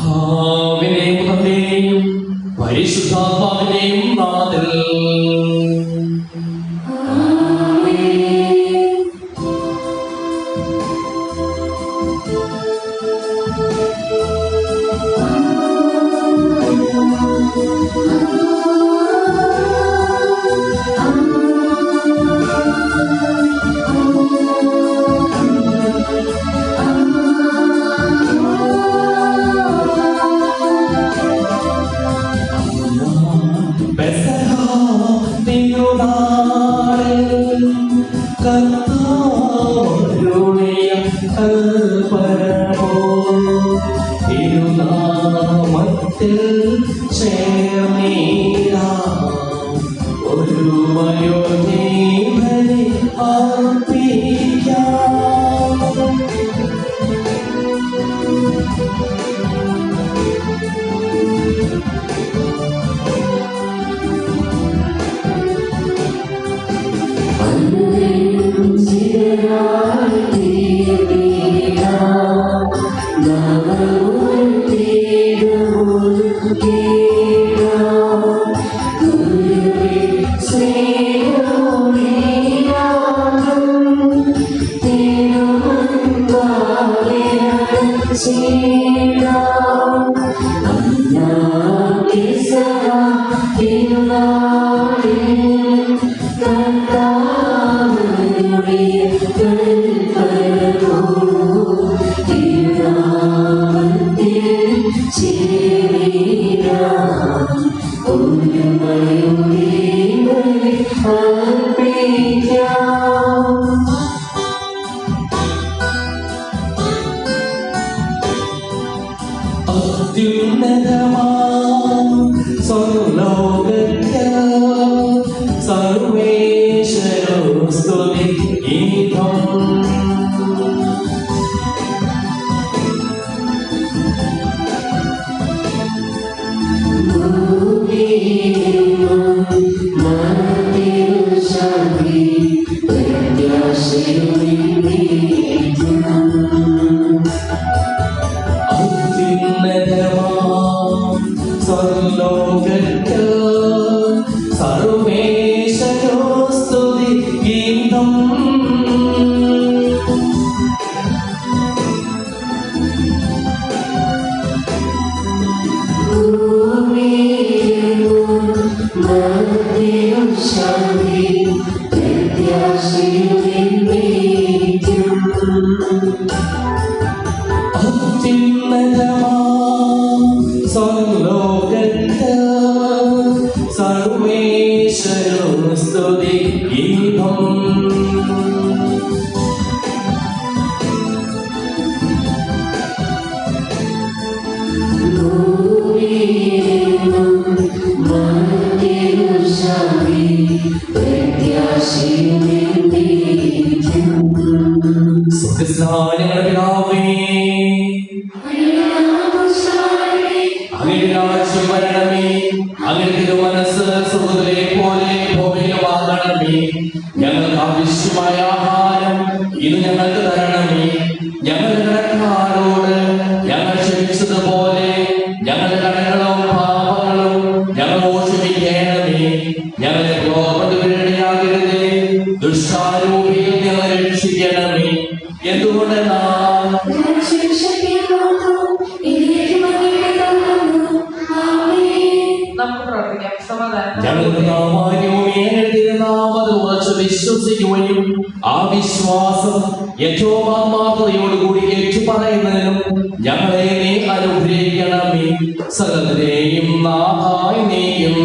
പിതാവിന്റെയും പുത്രന്റെയും പരിശുദ്ധാത്മാവിന്റെയും നാമത്തിൽ ഞങ്ങൾക്ക് ആവശ്യമായ ആഹാരം ഇത് ഞങ്ങൾക്ക് തരണമേ. ഞങ്ങളുടെ കടക്കാരോട് ഞങ്ങൾ ക്ഷമിച്ചതുപോലെ ഞങ്ങളുടെ കടങ്ങളും പാപങ്ങളും ഞങ്ങളോട് ക്ഷമിക്കണമേ. ഞങ്ങളെ കോപത്തിനിടയാകരുതേ, ദുഷ്ടാരൂപിയിൽ ഞങ്ങളെ രക്ഷിക്കണമേ. എന്തുകൊണ്ടെന്നാൽ വിശ്വസിക്കുകയും ആ വിശ്വാസം യഥോമാത്മാർത്ഥതയോടുകൂടി ഏറ്റുപറയുന്നതിനും ഞങ്ങളെ നീ അനുഗ്രഹിക്കണമേ. സകലരെയും നാഥായി നീയും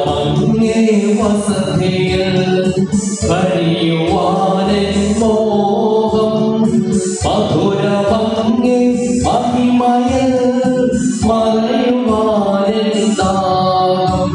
മധുരമങ്ങേ വസതിയിൽ കഴിയുവാനെൻ മോഹം മധുരമങ്ങേ മഹിമയിൽ മറയുവാനെൻ ദാഹം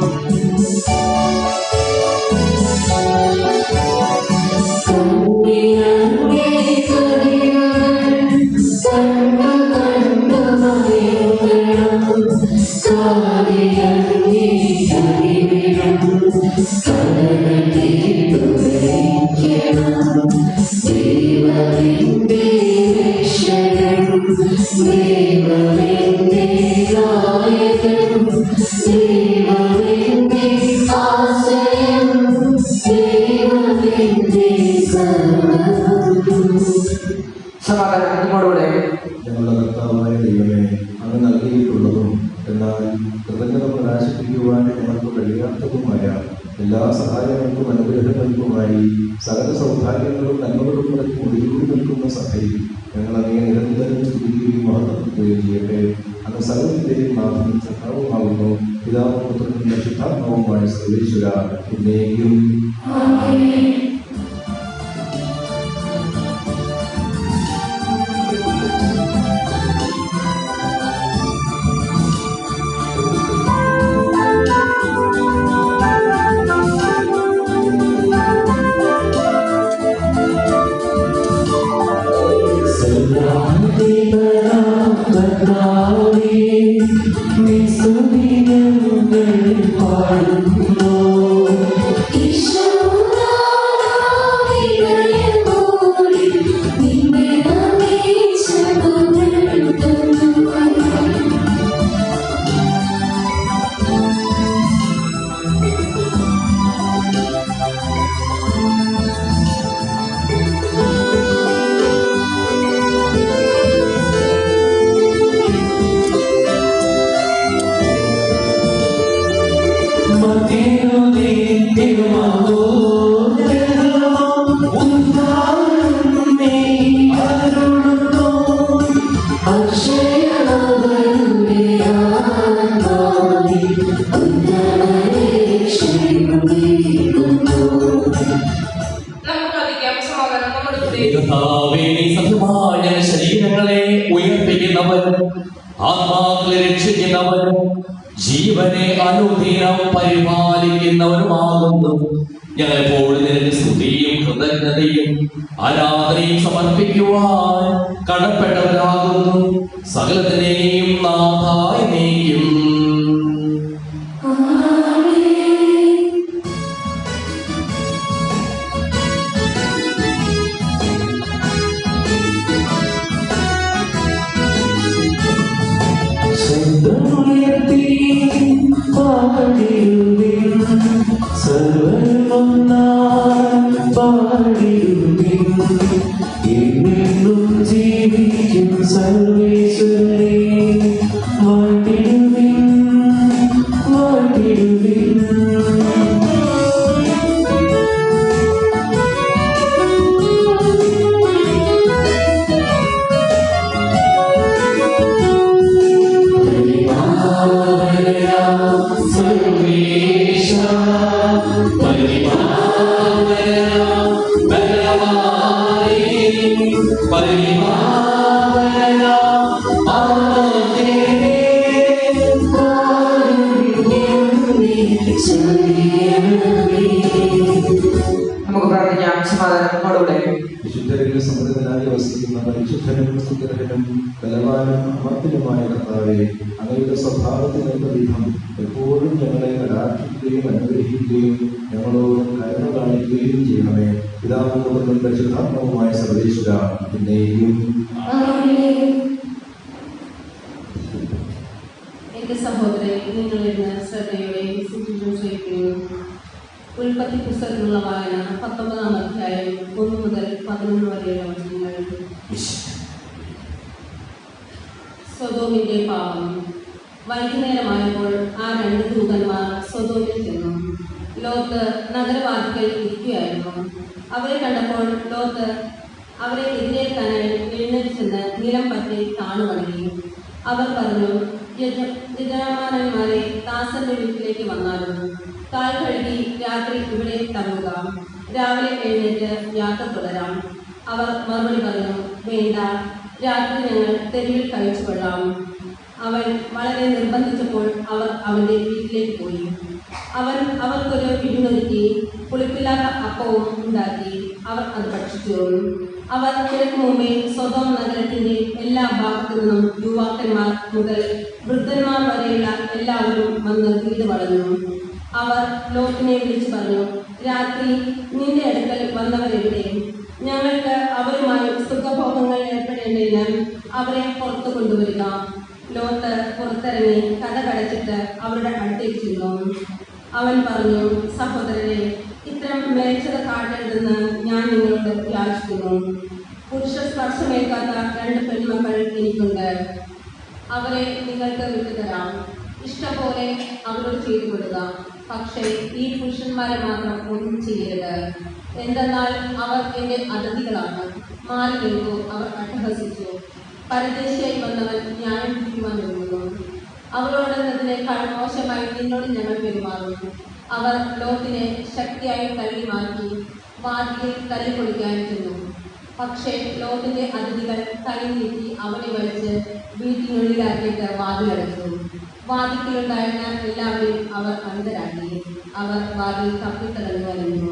സമാധാനത്തോടുകൂടെ ഞങ്ങളുടെ കർത്താവായ ദൈവമേ, അങ്ങ് നൽകിയിട്ടുള്ളതും എന്നാൽ കൃതജ്ഞത പ്രകാശിപ്പിക്കുവാൻ ഞങ്ങൾക്ക് കഴിയാത്തതുമായ എല്ലാ സഹായങ്ങൾക്കും അനുഗ്രഹങ്ങൾക്കുമായി സകല സൗഭാഗ്യങ്ങളും നന്മകളും നിറഞ്ഞ് ഒഴുകി നിൽക്കുന്ന സഭയിൽ ഞങ്ങളങ്ങനെ നിരന്തരം സ്തുതിക്കുകയും മഹത്വപ്പെടുത്തുകയും ചെയ്യട്ടെ. അങ്ങ് സകലത്തിന്റെയും നാഥനും സഹാവുമാകുന്നു. പിതാവും പുത്രനും പരിശുദ്ധാത്മാവുമായ സർവേശ്വര എന്നേക്കും. ശരീരങ്ങളെ ഉയർപ്പിക്കുന്നവൻ ആത്മാക്കളെ രക്ഷിക്കുന്നവൻ ജീവനെ അനുദിനം പരിപാലിക്കുന്നവനുമാകുന്നു. ഞങ്ങളെപ്പോഴും നിനക്ക് സ്തുതിയും കൃതജ്ഞതയും ആരാധനയും സമർപ്പിക്കുവാൻ കടപ്പെട്ടവരാകുന്നു. സകലത്തിനെയും നാഥായി നീയും ജീവിക്കും സർവേശ്വരേ വാഴ്ത്തിടുവിൻ വാഴ്ത്തിടുവിൻ. നമുക്ക് പ്രാർത്ഥിക്കാം. സമാധാനത്തോടുകൂടെ വിശുദ്ധരിൽ സമൃദ്ധനായി വസിക്കുന്ന പരിശുദ്ധനും സുഗ്രഹനും ബലവാനും അമർത്തിനുമായ കർത്താവേ, അങ്ങയുടെ സ്വഭാവത്തിനൊത്ത വിധം എപ്പോഴും ഞങ്ങളെ കടാക്ഷിക്കുകയും അനുഗ്രഹിക്കുകയും ഞങ്ങളോട് കരുണ കാണിക്കുകയും ചെയ്യണമേ. പിതാവും പുത്രനും പരിശുദ്ധാത്മാവുമായ സർവേശ്വര എന്നേക്കും. എന്റെ സഹോദരൻ, നിങ്ങൾ ഇന്ന് ശ്രദ്ധയോടെ ശുശ്രൂഷിക്കുകയും ഉൽപ്പത്തി പുസ്തകത്തിലുള്ള വായന 19-ാം അധ്യായം 1 മുതൽ 11 വരെയുള്ള വചനങ്ങൾ. സൊദോമിന്റെ പാപം. വൈകുന്നേരമായപ്പോൾ ആ 2 ദൂതന്മാർ സൊദോമിൽ ചെന്നു. ലോത്ത് നഗരവാതിക്കൽ ഇരിക്കുകയായിരുന്നു. അവരെ കണ്ടപ്പോൾ ലോത്ത് അവരെ എതിരേൽക്കാനായി എഴുന്നേറ്റ് ചെന്ന് നിലം പറ്റി താണുവണങ്ങി. അവർ പറഞ്ഞു, യജമാനന്മാരെ ദാസന്റെ വീട്ടിലേക്ക് വന്നാലും കാൽ കഴുകി രാത്രി ഇവിടെ തങ്ങുക, രാവിലെ എഴുന്നേറ്റ് യാത്ര തുടരാം. അവർ മറുപടി പറഞ്ഞു, വേണ്ട, രാത്രി ഞങ്ങൾ തെരുവിൽ കഴിച്ചു കൊള്ളാം. അവൻ വളരെ നിർബന്ധിച്ചപ്പോൾ അവർ അവൻ്റെ വീട്ടിലേക്ക് പോയി. അവൻ അവർക്കൊരു വിരുന്നൊരുക്കി, പുളിപ്പില്ലാത്ത അപ്പവും ഉണ്ടാക്കി. അവർ അത് ഭക്ഷിച്ചു. അവർ കിഴക്ക് മുമ്പേ സ്വതം നഗരത്തിന്റെ എല്ലാ ഭാഗത്തു നിന്നും യുവാക്കന്മാർ മുതൽ വൃദ്ധന്മാർ വരെയുള്ള എല്ലാവരും വന്ന് വീട് വളർന്നു. അവർ ലോത്തിനെ വിളിച്ചു പറഞ്ഞു, രാത്രി നിന്റെ അടുക്കൽ വന്നവരെവിടെ? ഞങ്ങൾക്ക് അവരുമായി സുഖഭോഗങ്ങൾ ഏർപ്പെടേണ്ടതിന് അവരെ പുറത്തു കൊണ്ടുവരിക. ലോത്ത് പുറത്തിറങ്ങി കഥ കടച്ചിട്ട് അവരുടെ അടുത്തേക്ക് ചെന്നു. അവൻ പറഞ്ഞു, സഹോദരരെ, ഇത്തരം മ്ലേച്ഛത കാട്ടരുതെന്ന് ഞാൻ നിങ്ങളോട് യാചിക്കുന്നു. പുരുഷ സ്പർശമേൽക്കാത്ത 2 പെൺമക്കൾ എനിക്കുണ്ട്. അവരെ നിങ്ങൾക്ക് വിട്ടുതരാം. ഇഷ്ടപോലെ അവരോട് ചെയ്തു കൊടുക്കുക. പക്ഷേ ഈ പുരുഷന്മാരെ മാത്രം ഒന്നും ചെയ്യരുത്. എന്തെന്നാൽ അവർ എൻ്റെ അതിഥികളാണ്. മാറി നിൽക്കൂ, അവർ അട്ടഹസിച്ചു. പരദേശിയായി വന്നവൻ ന്യായം പിടിക്കുവാൻ ഒരുങ്ങുന്നു. അവരോടെന്നതിനേക്കാൾ മോശമായി നിന്നോട് ഞങ്ങൾ പെരുമാറുന്നു. അവർ ലോത്തിനെ ശക്തിയായി തള്ളി മാറ്റി വാതിലിൽ തല്ലിപ്പൊളിക്കാൻ ചെന്നു. പക്ഷേ ലോത്തിന്റെ അതിഥികൾ കൈ നീട്ടി അവനെ വലിച്ച് വീട്ടിനുള്ളിലാക്കിയിട്ട് വാതിലടച്ചു. വാതിൽക്കുണ്ടായിരുന്ന എല്ലാവരെയും അവർ അന്ധരാക്കി. അവർ വാതിൽ തപ്പിത്തടഞ്ഞു വരുന്നു.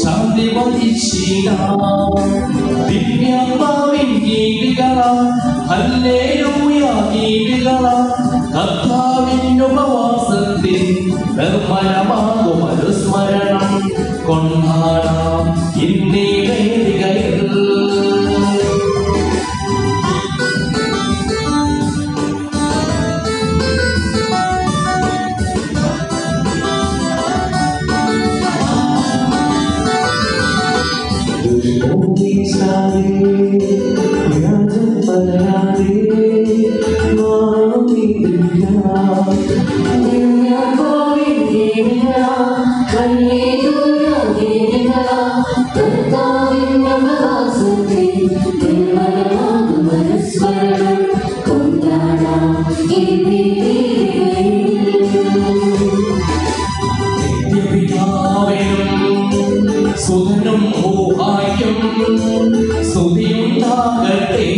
ശാന്തി ദിവ്യാത്മാവിൻ ഗീതികളാം, ഹല്ലേലൂയ ഗീതികളാം. കർത്താവിൻ ഉപവാസത്തിൽ നിർമ്മലമാകും അനുസ്മരണം കൊണ്ടാടാം ഇന്നീ വേദികളിൽ. സുതനും ഊഹായ്ക്കും സ്തുതിയുണ്ടാകട്ടെ.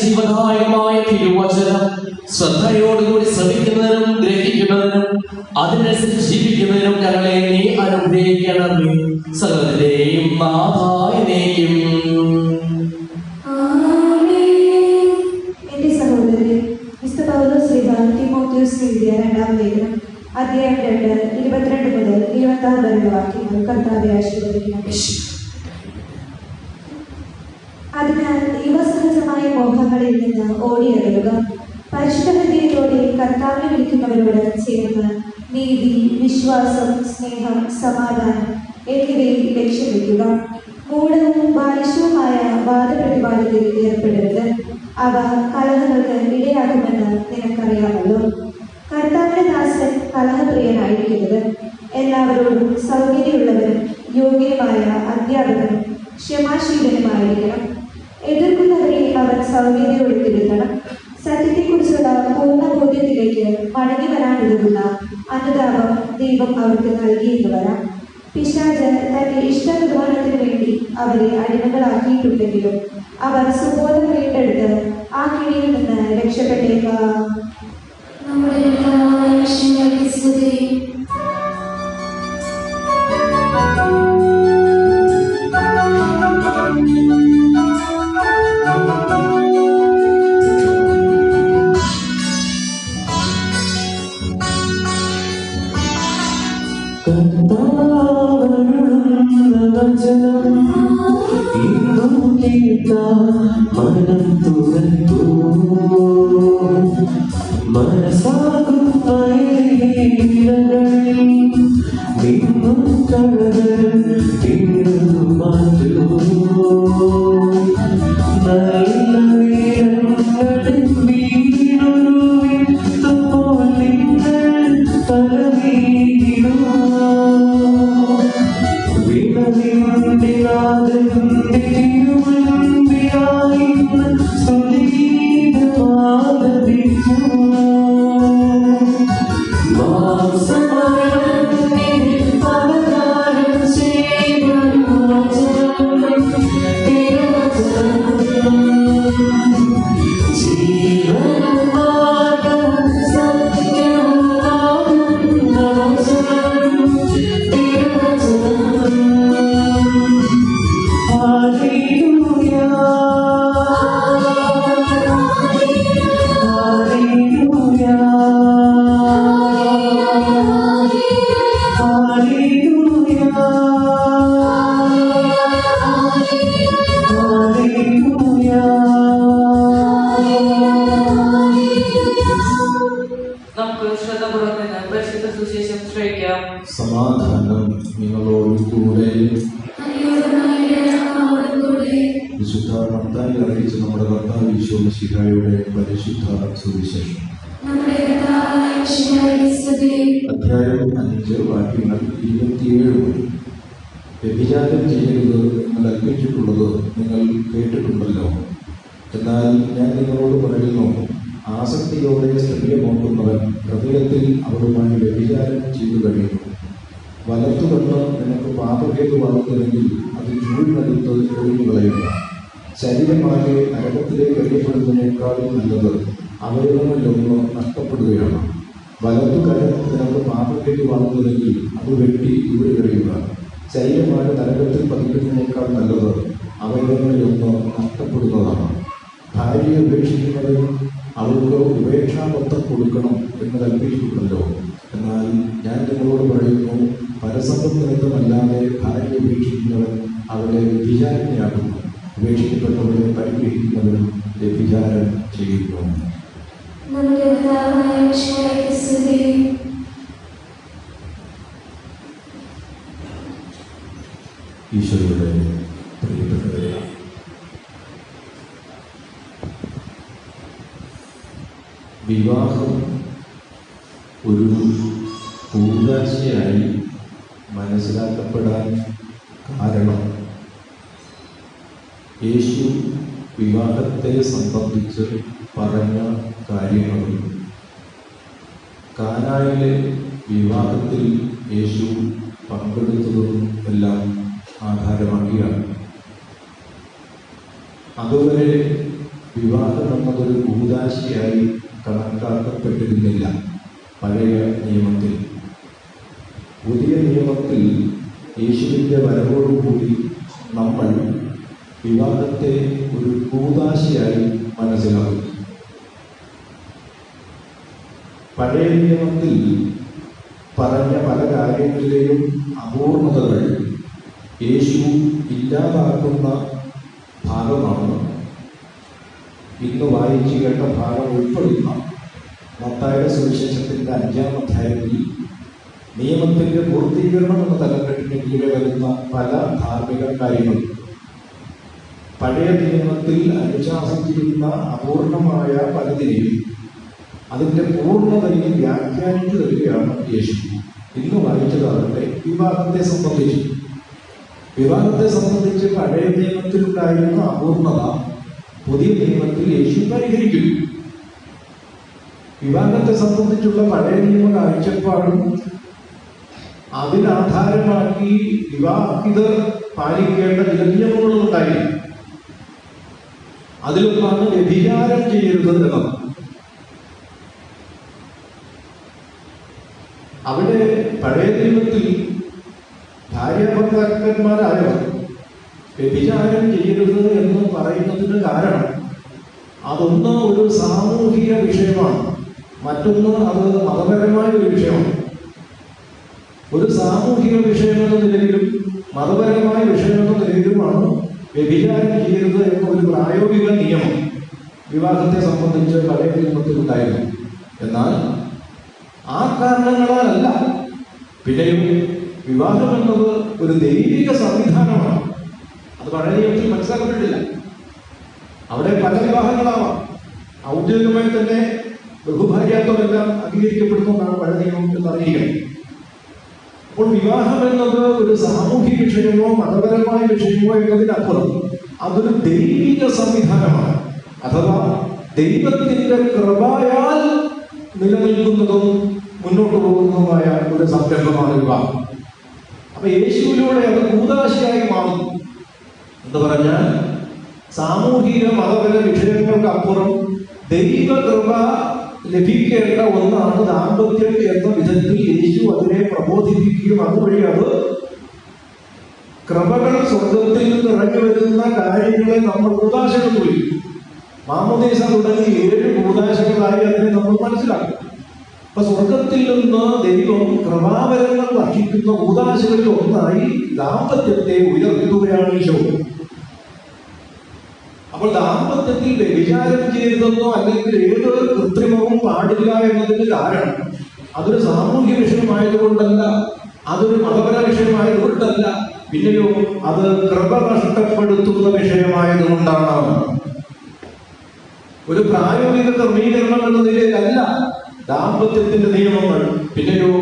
ജീവദായകമായ തിരുവചനം ശ്രദ്ധയോടുകൂടി ശ്രമിക്കുന്നതിനും ഗ്രഹിക്കുന്നതിനും അതിനനുസരിച്ച് ജീവിക്കുന്നതിനും ഞങ്ങളെ നീ അനുഗ്രഹിക്കണമേ. സകലത്തിലെയും നാഥായനേക്കും. എന്റെ സഹോദരരെ, വിശുദ്ധ പൗലോസ് തിമോഥെയോസിന് എഴുതിയ 2-ാം ലേഖനം അധ്യായം 2 22 മുതൽ 26 വരെയുള്ള വാക്യങ്ങൾ കർത്താവെ ആശീർവദിക്കണമേ. അതിനാൽ ദൈവസഹജമായ മോഹങ്ങളിൽ നിന്ന് ഓടിയറിയുക. പരിശുദ്ധ ഹൃദയത്തോടെ കർത്താവിനെ വിളിക്കുന്നവരോട് ചേർന്ന് നീതി, വിശ്വാസം, സ്നേഹം, സമാധാനം എന്നിവയിൽ ലക്ഷ്യം വയ്ക്കുക. മൂഢവും ബാലിശവുമായ വാദപ്രതിവാദത്തിൽ ഏർപ്പെടരുത്. അവ കലഹങ്ങൾക്ക് ഇടയാക്കുമെന്ന് നിനക്കറിയാമല്ലോ. കർത്താവിന്റെ ദാസൻ കലഹപ്രിയനായിരിക്കരുത്. എല്ലാവരോടും സൗകര്യമുള്ളവരും യോഗ്യമായ അധ്യാപകനും ക്ഷമാശീലനുമായിരിക്കണം. എതിർക്കുന്നവരെ അവർ സൗകര്യയോടെ തിരുത്തണം. സത്യത്തെക്കുറിച്ചുള്ള പൂർണ്ണ ബോധ്യത്തിലേക്ക് മടങ്ങി വരാനുതകുന്ന അനുതാപം ദൈവം അവർക്ക് നൽകിയെന്ന് വരാം. പിശാച് തന്റെ ഇഷ്ടനിർവഹണത്തിന് വേണ്ടി അവരെ അടിമകളാക്കിയിട്ടുണ്ടെങ്കിലും അവർ സുബോധം വീണ്ടെടുത്ത് ആ കിണിയിൽ നിന്ന് രക്ഷപ്പെട്ടേക്കാം. നമ്മുടെ കർത്താവായ ഈശോയുടെ സ്തുതി. കർത്താവരുളുന്ന വചനം ഇന്നും കേൾക്കാം, മനം തുറക്കൂ. മനസ്സാകും വയലിലകളിൽ നിന്നും കടകൾ മാറ്റൂ. നല്ല വീരങ്ങളിൽ വീണൊരു വിത്തുപോൽ നിങ്ങൾ പലവീണു. വിളവിന്റെ നാദന്റെ തിരുമുൻപിലായി സ്തുതിഗീതമാലപിക്കൂ. മാംസമരണത്തിൽ പലതാരം ചെയ്തൊരു വചനം, തിരുവചനം. ജീവനും മാർഗ്ഗവും സത്യവും ആകുന്ന വചനം, തിരുവചനം. ഹല്ലേലൂയ, ഹല്ലേലൂയ, ഹല്ലേലൂയ, നമുക്ക് ശ്രദ്ധപൂർവ്വം നിന്ന് പരിശുദ്ധ സുവിശേഷം ശ്രവിക്കാം. സമാധാനം നിങ്ങളോടുകൂടെ. വിശുദ്ധ മത്തായി അറിയിച്ച നമ്മുടെ കർത്താവ് ഈശോ മിശിഹായുടെ പരിശുദ്ധ സുവിശേഷം അധ്യായം 5 വാക്യങ്ങൾ 27 മുതൽ. വ്യഭിചാരം ചെയ്യരുത് എന്ന് കൽപ്പിച്ചിട്ടുള്ളത് നിങ്ങൾ കേട്ടിട്ടുണ്ടല്ലോ. എന്നാൽ ഞാൻ നിങ്ങളോട് പറയുന്നു, ആസക്തിയോടെ സ്ത്രീയെ നോക്കുന്നവൻ ഹൃദയത്തിൽ അവളുമായി വ്യഭിചാരം ചെയ്തു കഴിയുന്നു. വലത്തുകണ്ണ് നിനക്ക് പാപഹേതുവാകുന്നതെങ്കിൽ അത് ചൂടിനടുത്ത് ഒഴിഞ്ഞു കളയുക. ശരീരമാകെ നരകത്തിലേക്ക് എറിയപ്പെടുന്നതിനേക്കാളും നല്ലത് അവയവങ്ങളിലൊന്ന് നഷ്ടപ്പെടുകയാണ്. വലത്തുകരം നിനക്ക് പാപഹേതുവാകുന്നതെങ്കിൽ അത് വെട്ടി ദൂരെ എറിയുക. ശരീരമാകെ നരകത്തിൽ പതിക്കുന്നതിനേക്കാൾ നല്ലത് അവയവങ്ങളിലൊന്ന് നഷ്ടപ്പെടുന്നതാണ്. ഭാര്യയെ ഉപേക്ഷിക്കുന്നവരും അവൾക്ക് ഉപേക്ഷാപത്രം കൊടുക്കണം എന്ന് കൽപ്പിച്ചിട്ടുണ്ടല്ലോ. എന്നാൽ ഞാൻ നിങ്ങളോട് പറയുന്നു, പരസംഗം നിമിത്തമല്ലാതെ ഭാര്യയെ ഉപേക്ഷിക്കുന്നവൻ അവരെ വ്യഭിചാരിണിയാക്കുന്നു. ഉപേക്ഷിക്കപ്പെട്ടവരെ പരിഗ്രഹിക്കുന്നവരും വ്യഭിചാരം ചെയ്യുന്നു. നമ്മുടെ കർത്താവായ ഈശോയുടെ സ്തുതി. ഈശോയുടെ പ്രിയപ്പെട്ടവരെ, വിവാഹം ഒരു കൂതാശയായി മനസ്സിലാക്കപ്പെടാൻ കാരണം യേശു വിവാഹത്തെ സംബന്ധിച്ച് പറഞ്ഞ കാര്യങ്ങളും കാനായിലെ വിവാഹത്തിൽ യേശു പങ്കെടുത്തതും എല്ലാം ആധാരമാക്കിയാണ്. അതുവരെ വിവാഹം എന്നതൊരു കൂതാശയായി കണക്കാക്കപ്പെട്ടിരുന്നില്ല പഴയ നിയമത്തിൽ. പുതിയ നിയമത്തിൽ യേശുവിൻ്റെ വരവോടുകൂടി നമ്മൾ വിവാഹത്തെ ഒരു കൂതാശയായി മനസ്സിലാക്കുന്നു. പഴയ നിയമത്തിൽ പറഞ്ഞ പല കാര്യങ്ങളിലെയും അപൂർണതകൾ യേശു ഇല്ലാതാക്കുന്ന ഭാഗമാണ് ഇന്ന് വായിച്ചു കേട്ട ഭാഗം ഉൾപ്പെടുന്ന മത്തായിയുടെ സുവിശേഷത്തിൻ്റെ 5-ാം അധ്യായത്തിൽ നിയമത്തിൻ്റെ പൂർത്തീകരണം എന്ന തലക്കെട്ടിന് കീഴെ വരുന്ന പല ധാർമ്മിക കാര്യങ്ങളും പഴയ നിയമത്തിൽ അനുശാസിച്ചിരുന്ന അപൂർണമായ പലതിനെയും അതിൻ്റെ പൂർണ്ണതയിൽ വ്യാഖ്യാനിച്ചു തരികയാണ് യേശു. ഇന്ന് വായിച്ചതാകട്ടെ വിവാഹത്തെ സംബന്ധിച്ച്. വിവാഹത്തെ സംബന്ധിച്ച് പഴയ നിയമത്തിലുണ്ടായിരുന്ന അപൂർണത പുതിയ നിയമത്തിൽ യേശു പരിഹരിക്കുന്നു. വിവാഹത്തെ സംബന്ധിച്ചുള്ള പഴയ നിയമ കാഴ്ചപ്പാടും അതിനാധാരമാക്കി വിവാഹിതർ പാലിക്കേണ്ട ചില നിയമങ്ങളും ഉണ്ടായിരുന്നു. അതിലൊന്നാണ് വ്യഭിചാരം ചെയ്യരുത് എന്നത്. അവിടെ പഴയ നിയമത്തിൽ ഭാര്യാഭർത്താക്കന്മാരായവർ വ്യഭിചാരം ചെയ്യരുത് എന്ന് പറയുന്നതിന് കാരണം അതൊന്ന് ഒരു സാമൂഹിക വിഷയമാണ്, മറ്റൊന്ന് അത് മതപരമായ ഒരു വിഷയമാണ്. ഒരു സാമൂഹിക വിഷയമെന്ന നിലയിലും മതപരമായ വിഷയമെന്ന നിലയിലുമാണ് വ്യഭിചാരം ചെയ്യരുത് എന്ന ഒരു പ്രായോഗിക നിയമം വിവാഹത്തെ സംബന്ധിച്ച് പഴയ നിയമത്തിൽ ഉണ്ടായിരുന്നു. എന്നാൽ ആ കാരണങ്ങളാലല്ല. പിന്നെയും വിവാഹം എന്നത് ഒരു ദൈവിക സംവിധാനമാണ്. അത് പഴയ നിയമത്തിൽ മനസ്സിലാക്കപ്പെട്ടില്ല. അവിടെ പല വിവാഹങ്ങളാവാം. ഔദ്യോഗികമായി തന്നെ ബഹുഭാര്യാത്വമെല്ലാം അംഗീകരിക്കപ്പെടുന്നതാണ് പഴയ നിയമം എന്നറിയിക്കണം. അപ്പോൾ വിവാഹം എന്നത് ഒരു സാമൂഹിക വിഷയമോ മതപരമായ വിഷയമോ എന്നതിനപ്പുറം അതൊരു ദൈവിക സംവിധാനമാണ്. അഥവാ ദൈവത്തിന്റെ കൃപയാൽ നിലനിൽക്കുന്നതും മുന്നോട്ട് പോകുന്നതുമായ ഒരു സംരംഭമാണ് വിവാഹം. അപ്പൊ യേശുവിലൂടെ അത് കൂദാശയായി മാറുന്നു എന്ന് പറഞ്ഞാൽ സാമൂഹിക മതപര വിഷയങ്ങൾക്കപ്പുറം ദൈവകൃപ ലഭിക്കേണ്ട ഒന്നാണ് ദാമ്പത്യം എന്ന വിധത്തിൽ യേശു അതിനെ പ്രബോധിപ്പിക്കുകയും അതുവഴി അത് കൃപകൾ സ്വർഗത്തിൽ നിന്ന് ഇറങ്ങി വരുന്ന കാര്യങ്ങളെ നമ്മൾ കൂദാശകൾ വിളിക്കും. മാമോദീസ തുടങ്ങി 7 കൂദാശകളായി അതിനെ നമ്മൾ മനസ്സിലാക്കും. അപ്പൊ സ്വർഗത്തിൽ നിന്ന് ദൈവം കൃപാവരങ്ങൾ വർഷിക്കുന്ന കൂദാശകളിൽ ഒന്നായി ദാമ്പത്യത്തെ ഉയർത്തുകയാണ് ഈശോ. അപ്പോൾ ദാമ്പത്യത്തിൽ വ്യഭിചാരം ചെയ്തതെന്നോ അല്ലെങ്കിൽ ഏത് കൃത്രിമവും പാടില്ല എന്നതിന് കാരണം അതൊരു സാമൂഹ്യ വിഷയമായതുകൊണ്ടല്ല, അതൊരു മതപര വിഷയമായതുകൊണ്ടല്ല, പിന്നെയോ അത് കൃപ നഷ്ടപ്പെടുത്തുന്ന വിഷയമായതുകൊണ്ടാണ്. ഒരു പ്രായോഗിക ക്രമീകരണം എന്ന നിലയിലല്ല ദാമ്പത്യത്തിന്റെ നിയമങ്ങൾ. പിന്നെയോ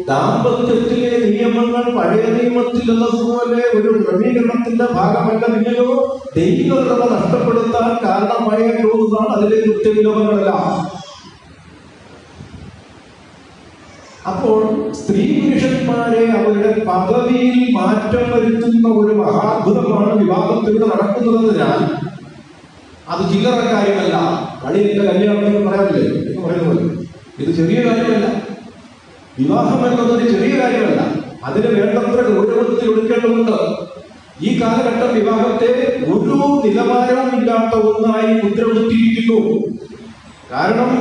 ദാമ്പത്യത്തിലെ നിയമങ്ങൾ പഴയ നിയമത്തിൽ എന്നതുപോലെ ഒരു ക്രമീകരണത്തിന്റെ ഭാഗമല്ല, പിന്നെയോ ദൈവകൃപ നഷ്ടപ്പെടുത്താൻ കാരണമായി തോന്നുന്നതാണ് അതിലെ കൃത്യവിലോപങ്ങളല്ല. അപ്പോൾ സ്ത്രീ പുരുഷന്മാരെ അവരുടെ പദവിയിൽ മാറ്റം വരുത്തുന്ന ഒരു മഹാത്ഭുതമാണ് വിവാഹത്തിലൂടെ നടക്കുന്നതിനാൽ അത് ചില്ലറ കാര്യമല്ല. കളിയില്ല കല്യാണം പറയാറില്ലേ എന്ന് പറയുന്നത് ഇത് ചെറിയ കാര്യമല്ല. വിവാഹം എന്നതൊരു ചെറിയ കാര്യമല്ല. അതിന് വേണ്ടത്ര ഗൗരവത്തിൽ എടുക്കേണ്ടതുണ്ട്. ഈ കാലഘട്ടം വിവാഹത്തെ ഒരു നിലവാരവും ഇല്ലാത്ത ഒന്നായി മുദ്രകുത്തിയിരിക്കുന്നു. കാരണം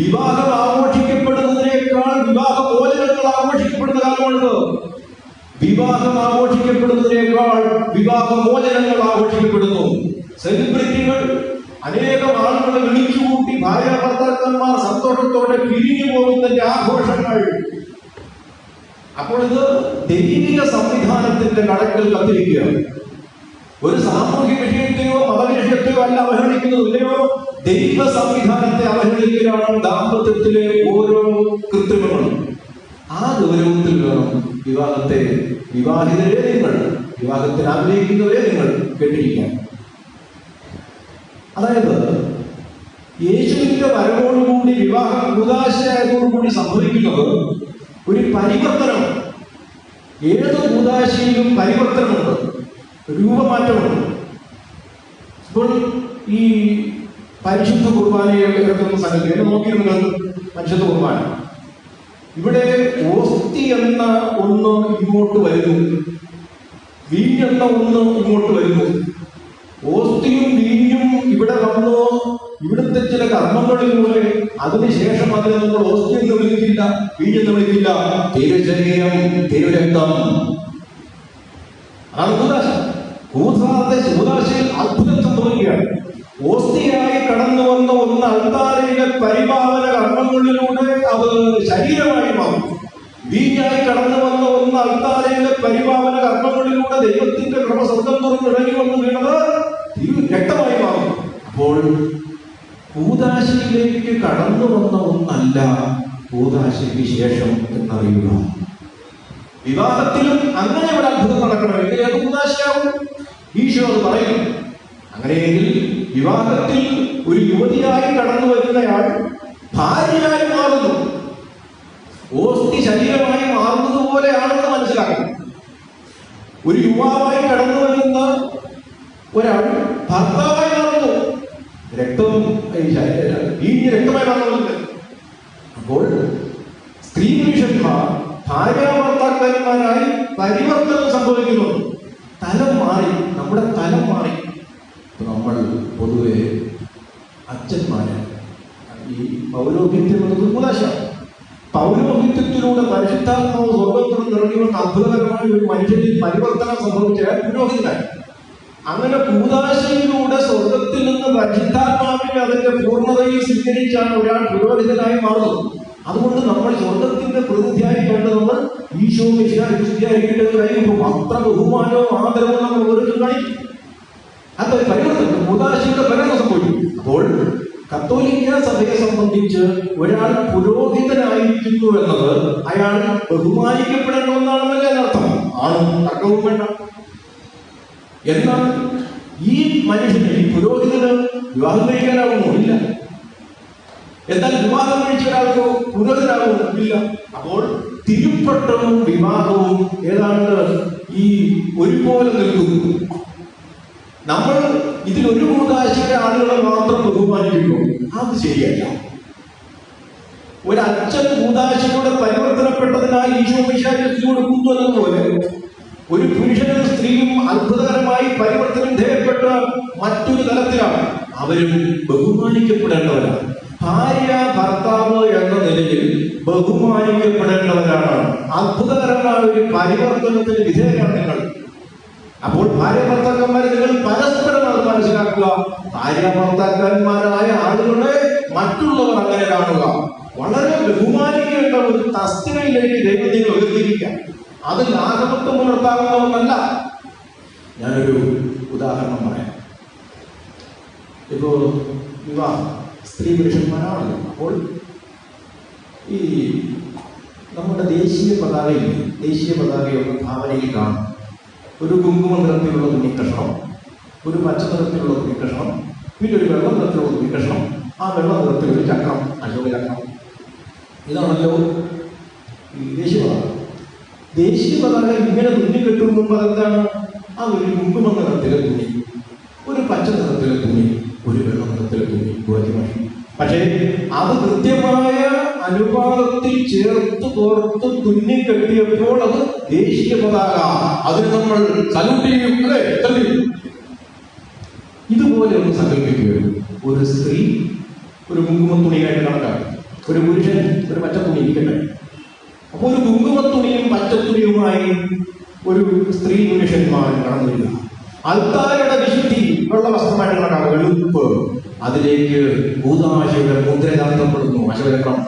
വിവാഹം ആഘോഷിക്കപ്പെടുന്നതിനേക്കാൾ വിവാഹമോചനങ്ങൾ ആഘോഷിക്കപ്പെടുന്ന കാലമാണിത്. വിവാഹം ആഘോഷിക്കപ്പെടുന്നതിനേക്കാൾ വിവാഹമോചനങ്ങൾ ആഘോഷിക്കപ്പെടുന്നു. സെലിബ്രിറ്റികൾ അനേകം ആളുകളെ വിളിച്ചുകൂട്ടി ഭാര്യ ഭർത്താക്കന്മാർ സന്തോഷത്തോടെ പിരിഞ്ഞു പോകുന്നതിന്റെ ആഘോഷങ്ങൾ. അപ്പോൾ ഇത് ദൈവിക സംവിധാനത്തിന്റെ കടക്കൽ കത്തിരിക്കുകയാണ്. ഒരു സാമൂഹ്യ വിഷയത്തെയോ മതവിഷയത്തെയോ അല്ല അവഹേളിക്കുന്നത്, ഇല്ലയോ ദൈവ സംവിധാനത്തെ അവഹേളിക്കുകയാണ് ദാമ്പത്യത്തിലെ ഓരോ കൃത്രിമങ്ങളും. ആ ഗൗരവത്തിൽ വേണം വിവാഹത്തെ, വിവാഹിതരെ നിങ്ങൾ, വിവാഹത്തിന് ആഗ്രഹിക്കുന്നവരെ നിങ്ങൾ കേട്ടിരിക്കാൻ. അതായത് യേശുവിന്റെ വരവോടുകൂടി വിവാഹം കൂദാശയായതോടുകൂടി സംഭവിക്കുന്നത് ഒരു പരിവർത്തനം. ഏത് കൂദാശയിലും പരിവർത്തനമുണ്ട്, രൂപമാറ്റമുണ്ട്. ഇപ്പോൾ ഈ പരിശുദ്ധ കുർബാനയെ എടുക്കുന്ന സംഗതി നോക്കിയിരുന്നത് പരിശുദ്ധ കുർബാന. ഇവിടെ ഓസ്തി എന്ന ഒന്ന് ഇങ്ങോട്ട് വരുന്നു, വീഞ്ഞെന്ന ഒന്ന് ഇങ്ങോട്ട് വരുന്നു. ഓസ്തിയും വീഞ്ഞും ഇവിടെ വന്നു, ഇവിടുത്തെ ചില കർമ്മങ്ങളിലൂടെ അതിനുശേഷം അതിനെ നമ്മൾ ഓസ്തി എന്ന് വിളിക്കില്ല, വീഞ്ഞെന്ന് വിളിക്കില്ല, തിരുശരീരം തിരുരക്തം. അതാണ് കൂദാശ. കൂദാശയിൽ അത്ഭുതം സംഭവിക്കുകയാണ്. ഓസ്തിയായി കടന്നു വന്ന ഒന്ന് അൾത്താരയിലെ പരിപാവന കർമ്മങ്ങളിലൂടെ അത് ശരീരമായി മാറും. വീഞ്ഞായി കടന്നു വന്ന ഒന്ന് അൾത്താരയിലെ പരിപാവന കർമ്മങ്ങളിലൂടെ ദൈവത്തിന്റെ കൃപ സ്വർഗം തുറന്നിറങ്ങി വന്നു വീണത് രക്തമായി മാറും. അപ്പോൾ കൂദാശയിലേക്ക് കടന്നു വന്ന ഒന്നല്ല കൂദാശയ്ക്ക് ശേഷം എന്നറിയുക. വിവാഹത്തിലും അങ്ങനെ ഒരു അത്ഭുതം നടക്കണമെങ്കിൽ അത് കൂദാശയാവും. ഈശോ അത് പറയും. അങ്ങനെയെങ്കിൽ വിവാഹത്തിൽ ഒരു യുവതിയായി കടന്നു വരുന്നയാൾ ഭാര്യയായി മാറുന്നു. ഓസ്തി ശരീരമായി മാറുന്നത് പോലെ മാതൃകയാണെന്ന് മനസ്സിലാക്കണം. ഒരു യുവാവായി കടന്നു വരുന്ന ഒരാൾ ഭർത്താവായി മാറുന്നു, രക്തവും വീഞ്ഞ് രക്തമായി മാറുന്നില്ല. അപ്പോൾ സ്ത്രീ പുരുഷന്മാർ ഭാര്യാഭർത്താക്കന്മാരായി പരിവർത്തനം സംഭവിക്കുന്നു. തലം മാറി, നമ്മുടെ തലം മാറി. നമ്മൾ പൊതുവെ അച്ഛന്മാര് ഈ പൗരോഹിത്യം എന്നത് കൂതാശ. പൗരോഹിത്യത്തിലൂടെ പരിശുദ്ധാത്മാവ് സ്വർഗത്തിൽ നിറഞ്ഞു വന്ന അത്ഭുതകരമായ ഒരു മനുഷ്യനിൽ പരിവർത്തനം സംഭവിച്ച പുരോഹിതനായി. അങ്ങനെ കൂതാശയിലൂടെ സ്വർഗത്തിൽ നിന്ന് പരിശുദ്ധാത്മാവിനെ അതിന്റെ പൂർണ്ണതയിൽ സ്വീകരിച്ചാണ് ഒരാൾ പുരോഹിതനായി മാറുന്നത്. അതുകൊണ്ട് നമ്മൾ സ്വർഗത്തിന്റെ പ്രതിനിധിയായി കണ്ട് നമ്മൾ ഈശോ മിശിഹായിക്കേണ്ടതായിരിക്കും. അത്ര ബഹുമാനവും ആദരവും നമ്മൾ ഓരോരുത്തരും കാണിക്കും. അതൊരു പരിവർത്തനം, കൂതാശയുടെ പരിണാമം സംഭവിക്കും. അപ്പോൾ കത്തോലിക്ക സഭയെ സംബന്ധിച്ച് ഒരാൾ പുരോഹിതനായിരിക്കുന്നു എന്നത് അയാൾ ബഹുമാനിക്കപ്പെടണമെന്നാണെന്നല്ലേ അർത്ഥം. ആണും തർക്കവും വേണ്ട. എന്നാൽ ഈ മനുഷ്യന്, ഈ പുരോഹിതന് വിവാഹം കഴിക്കാനാവുമോ? ഇല്ല. എന്നാൽ വിവാഹം കഴിച്ച ഒരാൾക്ക് പുരോഹിതനാകുമോ? ഇല്ല. അപ്പോൾ തിരുപ്പട്ടവും വിവാഹവും ഏതാണ്ട് ഈ ഒരുപോലെ നിൽക്കുന്നു. നമ്മൾ ഇതിലൊരു കൂതാശയുടെ ആളുകളെ മാത്രം ബഹുമാനിക്കുന്നു, അത് ശരിയല്ല. ഒരച്ഛൻ കൂതാശയുടെ പരിവർത്തനപ്പെട്ടതിനാൽ ഈശോ മിശിഹായ്ക്ക് കൊടുക്കുന്നു എന്നതുപോലെ ഒരു പുരുഷനും സ്ത്രീയും അത്ഭുതകരമായി പരിവർത്തനം ചെയ്യപ്പെട്ട മറ്റൊരു തലത്തിലാണ്. അവരും ബഹുമാനിക്കപ്പെടേണ്ടവരാണ്. ഭാര്യ ഭർത്താവ് എന്ന നിലയിൽ ബഹുമാനിക്കപ്പെടേണ്ടവരാണ്. അത്ഭുതകരമായ ഒരു പരിവർത്തനത്തിന് വിധേയരാണ് നിങ്ങൾ. അപ്പോൾ ഭാര്യ ഭർത്താക്കന്മാരെ നിങ്ങൾ പരസ്പരം അത് മനസ്സിലാക്കുക. ഭാര്യ ഭർത്താക്കന്മാരായ ആളുകളെ മറ്റുള്ളവർ അങ്ങനെ കാണുക. വളരെ ബഹുമാനിക്കേണ്ട ഒരു തസ്തികയിലേക്ക് ദൈവം നിങ്ങൾ ഉയർത്തിയിരിക്കുക. അത് ലാഘവത്വം പുലർത്താവുന്ന ഒന്നല്ല. ഞാനൊരു ഉദാഹരണം പറയാം. ഇപ്പോ വിവാഹം സ്ത്രീ പുരുഷന്മാരാണല്ലോ. അപ്പോൾ ഈ നമ്മുടെ ദേശീയ പതാകയൊക്കെ ഭാവനയിൽ കാണും. ഒരു കുങ്കുമ നിറത്തിലുള്ള തുണിക്കഷ്ണം, ഒരു പച്ച നിറത്തിലുള്ള തുണിക്കഷ്ണം, പിന്നെ ഒരു വെള്ള നിറത്തിലുള്ള തുണിക്കഷ്ണം, ആ വെള്ള നിറത്തിലൊരു ചക്രം, അശോക ചക്രം. ഇതാണല്ലോ ഈ ദേശീയ പതാക. ദേശീയ പതാക ഇങ്ങനെ തുന്നി കെട്ടുമ്പോൾ അതെന്താണ്? ആ ഒരു കുങ്കുമ നിറത്തിലെ തുണി, ഒരു പച്ച നിറത്തിലെ തുണി, ഒരു വെള്ള നിറത്തിലെ തുണി, ഭാഷ. പക്ഷേ അത് കൃത്യമായ അനുപാതത്തിൽ ചേർത്ത് കോർത്ത് തുന്നി കെട്ടിയപ്പോൾ അത് ദേശീയ പതാക. അതിന് നമ്മൾ സല്യൂട്ട് ചെയ്യും, അല്ലേ? ഇതുപോലെ ഒന്ന് സങ്കല്പിക്കുക. ഒരു സ്ത്രീ ഒരു കുങ്കുമ തുണിയായിട്ട് കണക്കാക്കും, ഒരു പുരുഷൻ ഒരു പച്ച തുണി ഇരിക്കട്ടെ. അപ്പൊ ഒരു കുങ്കുമ തുണിയും പച്ചത്തുണിയുമായി ഒരു സ്ത്രീ പുരുഷന്മാർ കടന്നു വരിക. അൽത്താരയുടെ വിശുദ്ധി വെള്ള വസ്ത്രമായിട്ട് കണക്കാക്കുക, വെളുപ്പ്. അതിലേക്ക് കൂതാശയുടെ മുദ്ര ചാർത്തപ്പെടുന്നു, അശോകചക്രം.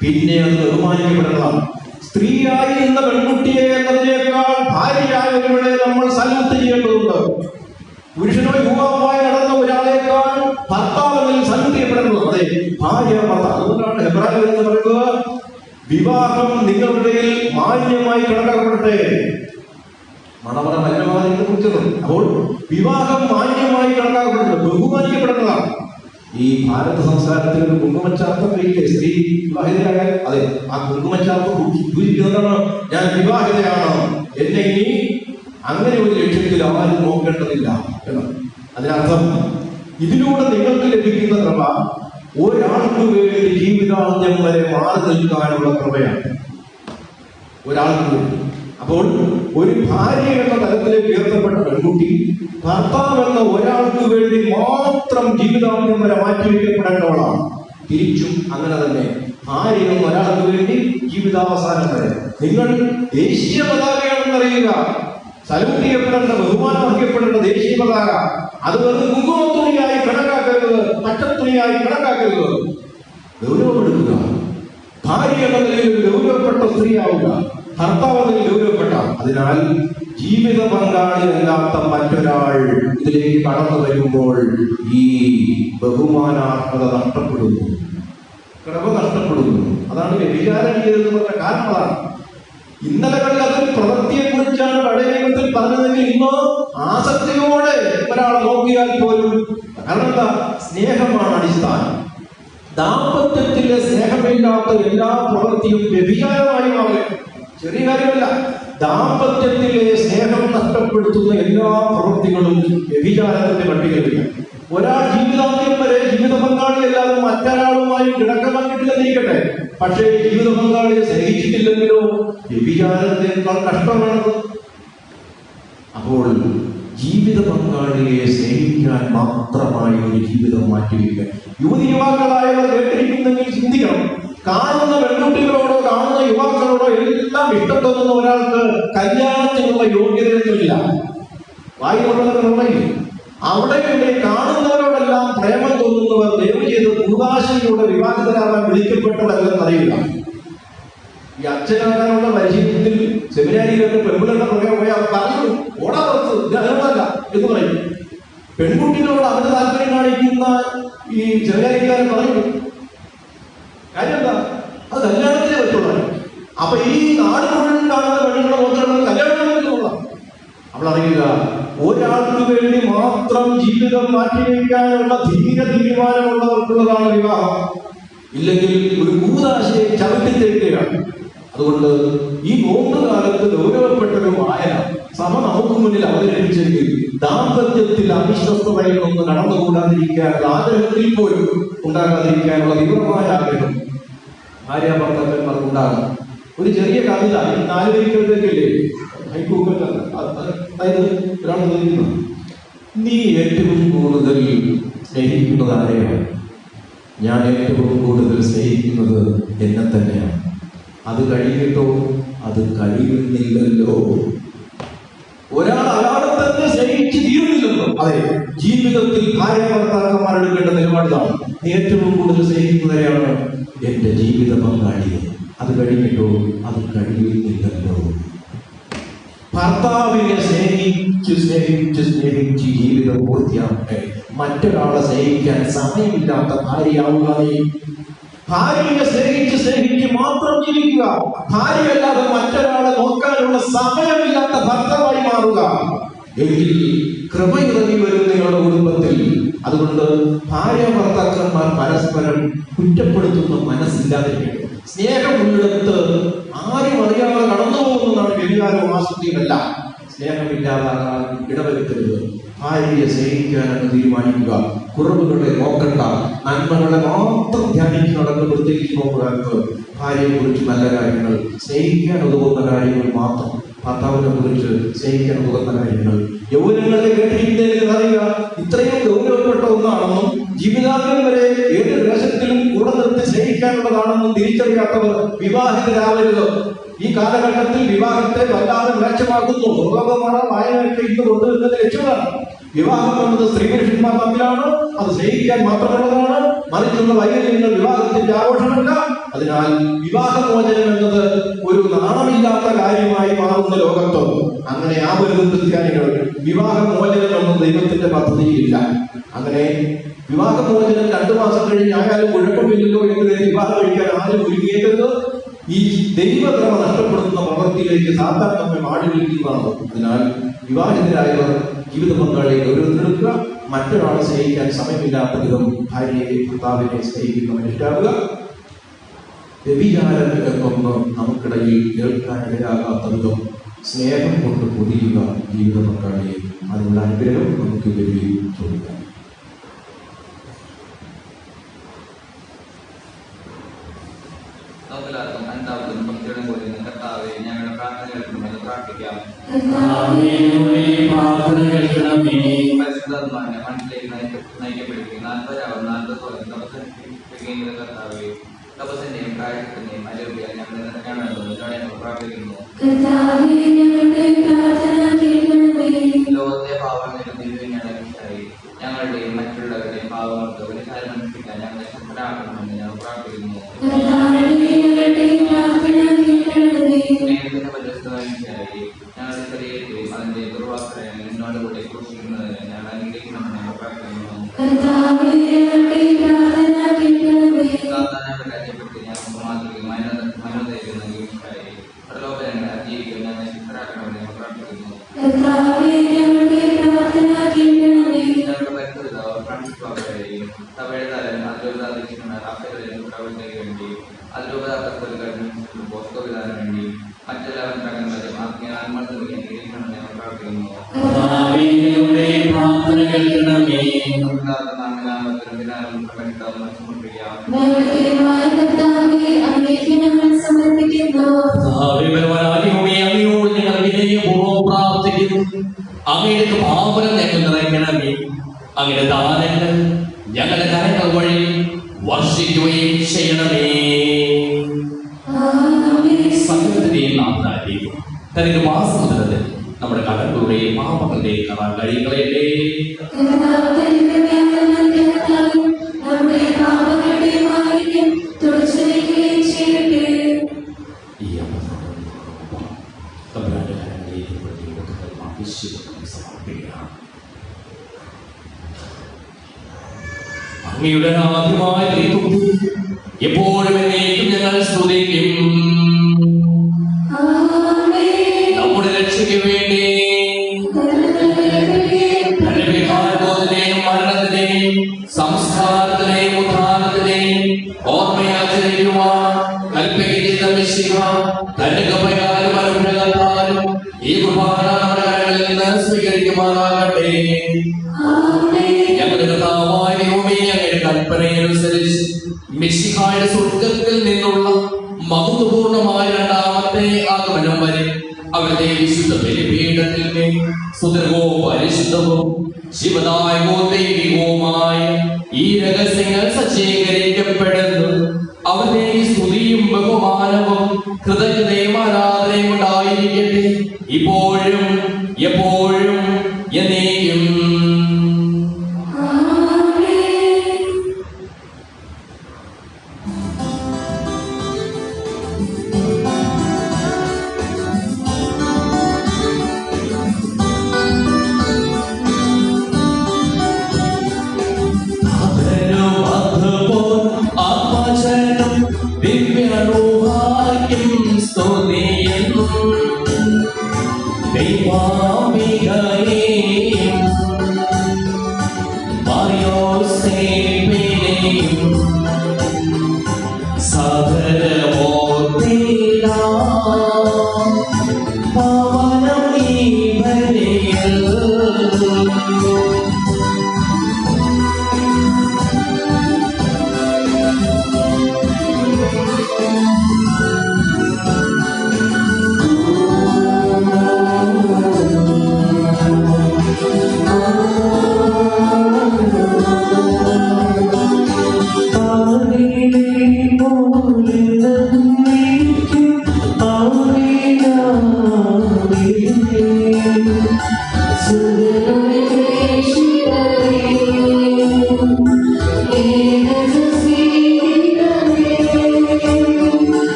പിന്നെ അത് ബഹുമാനിക്കപ്പെടണം. സ്ത്രീയായി എന്ന പെൺകുട്ടിയെ എന്നതിനേക്കാൾ ഭാര്യയായ ഒരുവളെ നമ്മൾ സല്യൂട്ട് ചെയ്യേണ്ടതുണ്ട്. പുരുഷനോ യുവാവായി നടന്ന ഒരാളേക്കാൾ ഭർത്താവിൽ സല്യൂട്ട് ചെയ്യപ്പെടുന്നത്. അതെ, ഭാര്യ ഭർത്താവ്. അതുകൊണ്ടാണ് ഹെബ്രായർ എന്ന് പറയുന്നത് വിവാഹം നിങ്ങളുടെ മാന്യമായി കണക്കാക്കപ്പെടട്ടെ. മണവറ മലിനമാതിരിയെ കുറിച്ചത്. അപ്പോൾ വിവാഹം മാന്യമായി കണക്കാക്കപ്പെടുന്നത്, ബഹുമാനിക്കപ്പെടുന്നതാണ്. ഈ ഭാരത സംസ്കാരത്തിൽ ഒരു കുങ്കുമച്ചാർത്തം കഴിയില്ലേ സ്ത്രീ വിവാഹിതയായാൽ? അതെ, ആ കുങ്കുമച്ചാർത്തം സൂചിപ്പിക്കുന്നതാണ് ഞാൻ വിവാഹിതയാണ്, എന്നെ ഇനി അങ്ങനെ ഒരു ലക്ഷ്യത്തിൽ ആരും നോക്കേണ്ടതില്ല എന്നാണ്. അതിനർത്ഥം ഇതിലൂടെ നിങ്ങൾക്ക് ലഭിക്കുന്ന കൃപ ഒരാൾക്ക് വേണ്ടി ജീവിതാന്ത്യം വരെ മാറി നിൽക്കാനുള്ള കൃപയാണ്, ഒരാൾക്ക് വേണ്ടി. അപ്പോൾ ഒരു ഭാര്യ എന്ന തലത്തിലേക്ക് ഉയർത്തപ്പെട്ട പെൺകുട്ടി ഭർത്താവ് എന്ന ഒരാൾക്ക് വേണ്ടി മാത്രം ജീവിതാന്ത്യം വരെ മാറ്റിവെക്കപ്പെടേണ്ടവളാണ്. തിരിച്ചും അങ്ങനെ തന്നെ ഭാര്യ എന്ന ഒരാൾക്ക് വേണ്ടി ജീവിതാവസാനം വരെ. നിങ്ങൾ ദേശീയ പതാകയാണെന്നറിയുക. സല്യൂട്ട് ചെയ്യപ്പെടേണ്ട, ബഹുമാനം അർഹിക്കപ്പെടേണ്ട ദേശീയ പതാക. അത് വെറുതെ കുങ്കുമത്തുണിയായി കണക്കാക്കരുത്, പച്ചത്തുണിയായി കണക്കാക്കരുത്. ഗൗരവമെടുക്കുക. ഭാര്യ എന്ന നിലയിൽ ഗൗരവപ്പെട്ട സ്ത്രീയാവുക, ഭർത്താവ് എന്നതിൽ ഗൗരവപ്പെട്ട. അതിനാൽ ജീവിത പങ്കാളിയല്ലാത്ത മറ്റൊരാൾ ഇതിലേക്ക് കടന്നു വരുമ്പോൾ ഈ ബഹുമാനാർഹത നഷ്ടപ്പെടുന്നു, കൃപ നഷ്ടപ്പെടുന്നു. അതാണ് വ്യഭിചാരം ചെയ്തതെന്ന് പറഞ്ഞ കാരണം. അതാണ് ഇന്നലകളിൽ അതൊരു പ്രവൃത്തിയെ കുറിച്ചാണ് പഴയ നിയമത്തിൽ പറഞ്ഞതെങ്കിൽ ഇന്ന് ആസക്തിയോടെ ഒരാൾ നോക്കിയാൽ പോലും. കാരണം എന്താ? സ്നേഹമാണ് അടിസ്ഥാനം. ദാമ്പത്യത്തിലെ സ്നേഹമില്ലാത്ത എല്ലാ പ്രവൃത്തിയും വ്യഭിചാരമായി മാറുക. ചെറിയ കാര്യമല്ല. ദാമ്പത്യത്തിലെ സ്നേഹം നഷ്ടപ്പെടുത്തുന്ന എല്ലാ പ്രവൃത്തികളും വ്യഭിചാരത്തിന്റെ പട്ടികയിലാണ്. ഒരാൾ ജീവിതാന്ത്യം വരെ ജീവിത പങ്കാളിയല്ലാതെ മറ്റൊരാളുമായി കിടക്കമങ്ങിട്ടില്ലെന്നിരിക്കട്ടെ, പക്ഷേ ജീവിത പങ്കാളിയെ സ്നേഹിച്ചിട്ടില്ലെങ്കിലോ വ്യഭിചാരത്തേക്കാൾ കഷ്ടമാണത്. അപ്പോൾ ജീവിത പങ്കാളിയെ സ്നേഹിക്കാൻ മാത്രമായി ഒരു ജീവിതം മാറ്റിവെക്കുക. യുവതി യുവാക്കളായവർ കേട്ടിരിക്കുന്നെങ്കിൽ ചിന്തിക്കണം. കാണുന്ന പെൺകുട്ടികളോടോ കാണുന്ന യുവാക്കളോടോ എല്ലാം ഇഷ്ടം തോന്നുന്ന ഒരാൾക്ക് കല്യാണത്തിനുള്ള യോഗ്യതയൊന്നുമില്ല. വായുള്ളവരുണ്ടെങ്കിൽ അവിടെ ഇവിടെ കാണുന്നവരോടെല്ലാം പ്രേമം തോന്നുന്നവർ ദയവ് ചെയ്ത് കൂതാശയിലൂടെ വിവാഹിതരാകാൻ വിളിക്കപ്പെട്ടതല്ലെന്ന് അറിയില്ല. ഈ അച്ഛനാകാനുള്ള പരിശീലനത്തിൽ സെമിനാരിയിലൊക്കെ പെൺപിള്ളേരുടെ പുറകെ പോയാൽ പറഞ്ഞു ഓടാ പുറത്ത് ഇതല്ല എന്ന് പറയും. പെൺകുട്ടികളോട് അവന് താല്പര്യം കാണിക്കുന്ന ഈ സെമിനാരിക്കാരൻ പറയും കാര്യം എന്താ, അത് കല്യാണത്തിനെ പറ്റുള്ളൂ. അപ്പൊ ഈ നാട് മുഴുവൻ കാണുന്ന പെണ്ണുങ്ങളെ നോക്കുന്നത് കല്യാണത്തിനെ പറ്റുള്ള. അവൾ അറിയുക, ഒരാൾക്ക് വേണ്ടി മാത്രം ജീവിതം മാറ്റിവെക്കാനുള്ള ധീര തീരുമാനമുള്ളവർക്കുള്ളതാണ് വിവാഹം. ഇല്ലെങ്കിൽ ഒരു കൂതാശയെ ചവിട്ടിത്തേക്കുകയാണ്. അതുകൊണ്ട് ഈ നോമ്പ് കാലത്ത് ഗൗരവപ്പെട്ടൊരു വായന സഭ നമുക്ക് മുന്നിൽ അവതരിപ്പിച്ചെങ്കിൽ ദാമ്പത്യത്തിൽ അവിശ്വസ്തതയിൽ നിന്ന് കടന്നുകൂടാതിരിക്കാനുള്ള ആഗ്രഹത്തിൽ പോലും ഉണ്ടാകാതിരിക്കാനുള്ള തീവ്രമായ ആഗ്രഹം ഭാര്യാഭർത്താക്കന്മാർക്ക് ഉണ്ടാകും. ഒരു ചെറിയ കവിത 4 വരിക്കത്തേക്കല്ലേ അതായത് ഒരാൾ ചോദിക്കുന്നു, നീ ഏറ്റവും കൂടുതൽ സ്നേഹിക്കുന്നത് ആരെയാണ്? ഞാൻ ഏറ്റവും കൂടുതൽ സ്നേഹിക്കുന്നത് എന്നെ തന്നെയാണ്. അത് കഴിയിട്ടോ അത് കഴിയുന്നില്ലല്ലോ. ഒരാൾ അയാളെ തന്നെ സ്നേഹിച്ച് തീരുന്നില്ലല്ലോ. അതെ, ജീവിതത്തിൽ ഭാര്യാഭർത്താക്കന്മാർ എടുക്കേണ്ട നിലപാടിലാണ്. നീ ഏറ്റവും കൂടുതൽ സ്നേഹിക്കുന്നവരെയാണ് എന്റെ ജീവിത പങ്കാളിയെ. അത് കഴിഞ്ഞിട്ടോ അത് കഴിയുന്നില്ലല്ലോ. ഭർത്താവിനെ സ്നേഹിച്ച് സ്നേഹിച്ച് സ്നേഹിച്ച് ജീവിതം പൂർത്തിയാകട്ടെ. മറ്റൊരാളെ സ്നേഹിക്കാൻ സമയമില്ലാത്ത ഭാര്യയാവുക. നീ ഭാര്യയെ സ്നേഹിച്ച് സ്നേഹിച്ച് മാത്രം ജീവിക്കുക. ഭാര്യയല്ലാതെ മറ്റൊരാളെ നോക്കാനുള്ള സമയമില്ലാത്ത ഭർത്താവായി മാറുക. എങ്കിൽ കൃപയിറങ്ങി വരും നിങ്ങളുടെ കുടുംബത്തിൽ. അതുകൊണ്ട് ഭാര്യ ഭർത്താക്കന്മാർ പരസ്പരം കുറ്റപ്പെടുത്തുന്ന മനസ്സില്ലാതിരിക്കണം. സ്നേഹമുള്ളിടത്ത് ആരും അറിയാതെ കടന്നു പോകുന്നതാണ് വ്യഭിചാരവും ആസക്തിയുമല്ല. സ്നേഹമില്ലാതാകാൻ ഇടവരുത്തരുത്. ഭാര്യയെ സ്നേഹിക്കാനെന്ന് തീരുമാനിക്കുക. കുറവുകളെ നോക്കണ്ട, നന്മകളെ മാത്രം ധ്യാനിച്ച് നടന്ന് പ്രത്യേകിച്ച് നോക്കുകൾക്ക് ഭാര്യയെ കുറിച്ച് നല്ല കാര്യങ്ങൾ, സ്നേഹിക്കാൻ ഉതകുന്ന കാര്യങ്ങൾ മാത്രം, ഭർത്താവിനെ കുറിച്ച് സ്നേഹിക്കാൻ ഉതകുന്ന കാര്യങ്ങൾ. യൗവനങ്ങളെ കേട്ടിരിക്കുന്നതിൽ അറിയുക, ഇത്രയും ഗൗരവപ്പെട്ട ഒന്നാണെന്നും ജീവിതാന്ത്യം വരെ ഏത് ദേശത്തിലും കൂടെ നിർത്തി സ്നേഹിക്കാനുള്ളതാണെന്നും തിരിച്ചറിയാത്തവർ വിവാഹിതരാവരുത്. ഈ കാലഘട്ടത്തിൽ വിവാഹത്തെ വല്ലാതെ മ്ലേച്ഛമാക്കുന്നു. ദുർലഭമായ വായനയൊക്കെ ഇന്ന് കൊണ്ടുവരുന്നത് ലക്ഷ്യമാണ്. വിവാഹം എന്നത് സ്ത്രീ പുരുഷന്മാർ തമ്മിലാണ്. അത് സ്നേഹിക്കാൻ മാത്രമുള്ളതാണ്. മറിച്ചുള്ള വൈകല്യങ്ങൾ വിവാഹത്തിന്റെ ആഘോഷമല്ല. അതിനാൽ വിവാഹമോചനം എന്നത് ഒരു നാണമില്ലാത്ത കാര്യമായി മാറുന്ന ലോകത്ത് അങ്ങനെ ആവരുത് ക്രിസ്ത്യാനികൾ. വിവാഹമോചനം എന്നത് ദൈവത്തിന്റെ പദ്ധതിയിലില്ല. അങ്ങനെ വിവാഹമോചനം 2 മാസം കഴിഞ്ഞായാലും കുഴപ്പമില്ലല്ലോ എന്ന് വിവാഹം കഴിക്കാൻ ആരും ഒരുങ്ങിയേക്കരുത്. ഈ ദൈവക്രമ നഷ്ടപ്പെടുത്തുന്ന പ്രവൃത്തിയിലേക്ക് സാധാരണ നമ്മെ മാടിവിളിക്കുന്നതാണ്. അതിനാൽ വിവാഹിതരായവർ ജീവിത പങ്കാളിയെ ഗൗരവത്തിലെടുക്കുക. മറ്റൊരാളെ സ്നേഹിക്കാൻ സമയമില്ലാത്ത വിധം ഭാര്യയെ ഭർത്താവിനെ സ്നേഹിക്കുന്ന മനുഷ്യരാകുക. വ്യഭിചാരം എന്നൊന്ന് നമുക്കിടയിൽ കേൾക്കാനിടയാകാത്ത വിധം സ്നേഹം കൊണ്ട് പൊതിയുക ജീവിത പങ്കാളിയെ. അതിനുള്ള അനുഗ്രഹം നമുക്ക് വരികയും ചോദിക്കാം. ഞങ്ങളുടെ പ്രാർത്ഥന കേൾക്കണമെന്ന് പ്രാർത്ഥിക്കാം. മനസ്സിലേക്ക് നയിക്കപ്പെടുകയും 40 കർത്താവെ തപസ്സിന്റെയും പ്രായത്തിന്റെയും അലൂപിയ ഞങ്ങൾ പ്രാർത്ഥിക്കുന്നു. ലോകത്തെ പാവം ഞങ്ങളായി ഞങ്ങളുടെയും മറ്റുള്ളവരുടെയും പാവങ്ങൾക്ക് ഒരു കാര്യം അനുഷ്ഠിക്കാൻ ഞങ്ങളെ ശക്തരാക്കണമെന്ന് ഞങ്ങൾ പ്രാർത്ഥിക്കുന്നു. സ്നേഹത്തിന്റെ പരിസ്ഥിതിയായി ഞങ്ങളുടെ ശരീരത്തെയും അതിന്റെ ദുർവാസനയും എന്നോട് കൂടെ സൂക്ഷിക്കുന്നതിന് ഞങ്ങൾ അംഗീകരിക്കണമെന്ന് ഞങ്ങൾ പ്രാർത്ഥിക്കുന്നു. രാജ്യപ്പെട്ട് ഞങ്ങൾക്ക് മാതൃകയും മനോധൈര്യം നൽകിയിട്ടുണ്ടായി പ്രലോഭനങ്ങളെ ജീവിക്കാൻ ഞങ്ങളെ ശക്തരാക്കണമെന്ന് ഞങ്ങൾ പ്രാർത്ഥിക്കുന്നു. ഞങ്ങളുടെ പരിസ്ഥിതിതാവ് ഫ്രാൻസിസ് പാപ്പയെയും സഭയുടെ തലവൻ അതിരൂപതാധ്യക്ഷന്മാർ അഫേറിലും പ്രവർത്തനയ്ക്ക് വേണ്ടി അതിരൂപതാ ബോസ്കോ വിധാനം വേണ്ടി മറ്റെല്ലാവരും പ്രകടനത്തിലും ആത്മീയ ആത്മാർത്ഥതയും നിരീക്ഷണം ഞങ്ങൾ പ്രാർത്ഥിക്കുന്നു. കർത്താവേ, പ്രാർത്ഥന കേൾക്കണമേ. നാമനാമത്തിലും പിതാവിനും പ്രകടിതവും സമർപ്പിക്കാം. അങ്ങയോട് ഞങ്ങൾ വിനയപൂർവ്വം പ്രാർത്ഥിക്കുന്നു. അങ്ങയുടെ കൃപാവരം ഞങ്ങൾ നിറയ്ക്കണമേ. അങ്ങയുടെ ദാനങ്ങൾ ഞങ്ങളുടെ കരങ്ങൾ വഴി വർഷിക്കുകയും ചെയ്യണമേ. സകലത്തിന്റെയും നാഥാരിയും തനിക്ക് മാസമുതലത് നമ്മുടെ കടങ്ങളുടെയും പാപങ്ങളുടെയും കറാൻ കഴിയുകളെ അങ്ങയുടെ ആദ്യമായ എപ്പോഴും എന്നേക്കും ഞങ്ങൾ സ്തുതിക്കും. നമ്മുടെ രക്ഷയ്ക്ക് വേണ്ടി മരണത്തിനെയും സംസ്കാരത്തിനെയും ഉദ്ധാനത്തിനെയും ഓർമ്മയാചരിക്കുവാൻ കൽപ്പിക്കുന്ന മിശിഹ തന്റെ കൃപയാലും അനുഗ്രഹത്താലും ഈ കുർബാന നമ്മുടെ കരങ്ങളിൽ നിന്ന് സ്വീകരിക്കുമാറാകട്ടെ. ഞങ്ങളുടെ കർത്താവായ ദൈവമേ, അങ്ങയുടെ കൽപ്പനയനുസരിച്ച് മിശിഹായുടെ സ്വർഗ്ഗത്തിൽ നിന്നുള്ള മഹത്വപൂർണമായ രണ്ടാമത്തെ ആഗമനം വരെ അവരുടെ വിശുദ്ധ ബലിപീഠത്തിൽ മേൽ സുദീർഘവും പരിശുദ്ധവും ശിവദായകവും ദൈവികവുമായ ഈ രഹസ്യങ്ങൾ സജ്ജീകരിക്കപ്പെടുന്നു. അവരുടെ സ്തുതിയും ബഹുമാനവും കൃതജ്ഞതയും ആരാധനയും ഉണ്ടായിരിക്കട്ടെ, ഇപ്പോഴും എപ്പോഴും എന്നേക്കും.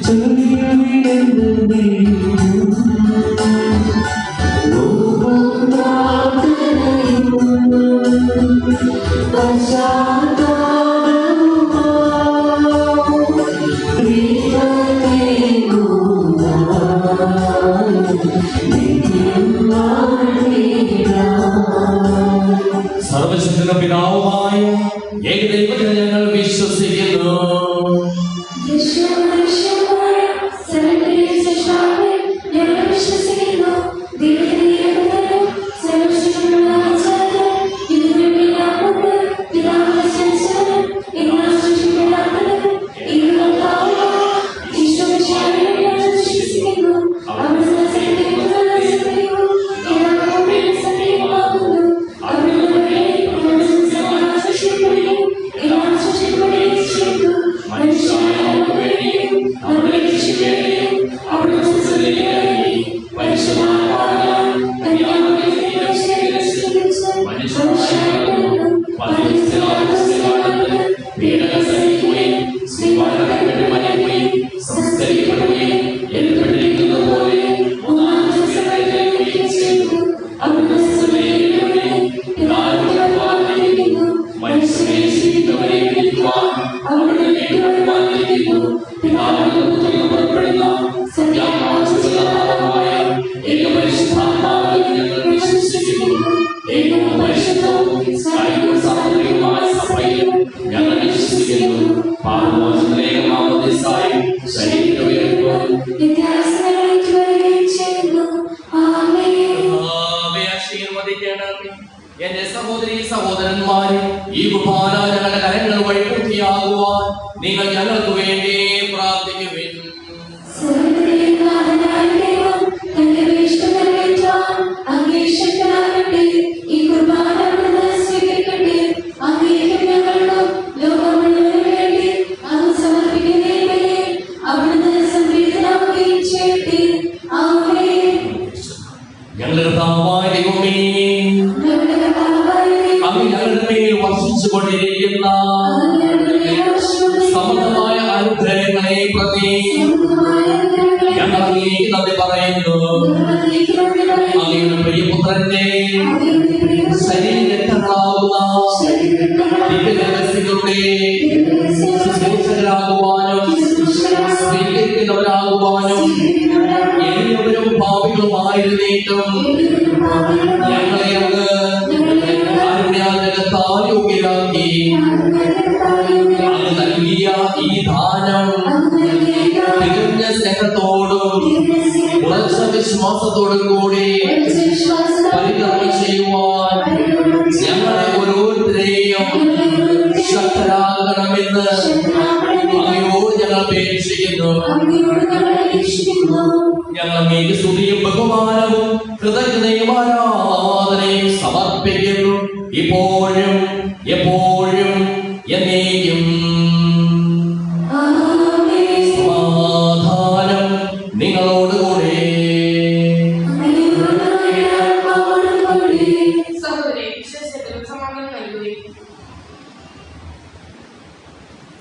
to പിതാവിന്റെ പുത്രനും പുറപ്പെടുന്ന സത്യാത്മാവായ ഏകപരിശുദ്ധാത്മാവിൽ ഞങ്ങൾ വിശ്വസിക്കുന്നു. ഏകവും പരിശുദ്ധവും ഐക്യവും സാർവത്രികവുമായ സഭയിലും ഞങ്ങൾ വിശ്വസിക്കുന്നു. പാപമോചനത്തിലേക്ക് മാമോദീസായി ശരീരം ഉയർത്തും എന്റെ സഹോദരി സഹോദരന്മാരെ, ഈ കുർബാന ഞങ്ങളുടെ കരങ്ങൾ വഴി പൂർത്തിയാകുവാൻ നിങ്ങൾ ഞങ്ങൾക്ക് വേണ്ടി പ്രാർത്ഥിക്കുവിൻ. ഞങ്ങളുടെ കർത്താവായ ദൈവമേ, അങ്ങ് ഞങ്ങളുടെ മേൽ വർഷിച്ചുകൊണ്ടിരിക്കുന്ന സമൃദ്ധമായ അനുഗ്രഹങ്ങളെ പ്രതി ഞങ്ങൾ അങ്ങേക്ക് നന്ദി പറയുന്നു. അങ്ങയുടെ പ്രിയപുത്രന്റെ ശരീരങ്ങളാവുന്ന ദിവ്യരഹസ്യങ്ങളുടെ ശുശ്രൂഷകരാകുവാനും സ്വീകരിക്കുന്നവരാകുവാനും എല്ലാവരും ഭാവികളുമായിരുന്നിട്ടും ഞങ്ങളെ അങ്ങ് കാരുണ്യാജനത്താൽ യോഗ്യരാക്കി അങ്ങ് നൽകിയ ഈ ദാനം തികഞ്ഞ സ്നേഹത്തോടും ഉറച്ച വിശ്വാസത്തോടും കൂടി പരികർമ്മം ചെയ്യുവാൻ ഞങ്ങളെ ഓരോരുത്തരെയും ശക്തരാകണമെന്ന് അങ്ങയോട് ഞങ്ങൾ അപേക്ഷിക്കുന്നു. ഞങ്ങൾ അങ്ങേക്ക് സ്തുതിയും ബഹുമാനവും കൃതജ്ഞതയും ആരാധനയും സമർപ്പിക്കുന്നു, ഇപ്പോഴും എപ്പോഴും എന്നേക്കും. സമാധാനം നിങ്ങളോടുകൂടെ. സഹോദരി വിശ്വാസത്തിലും സമാധാനം നൽകുകയും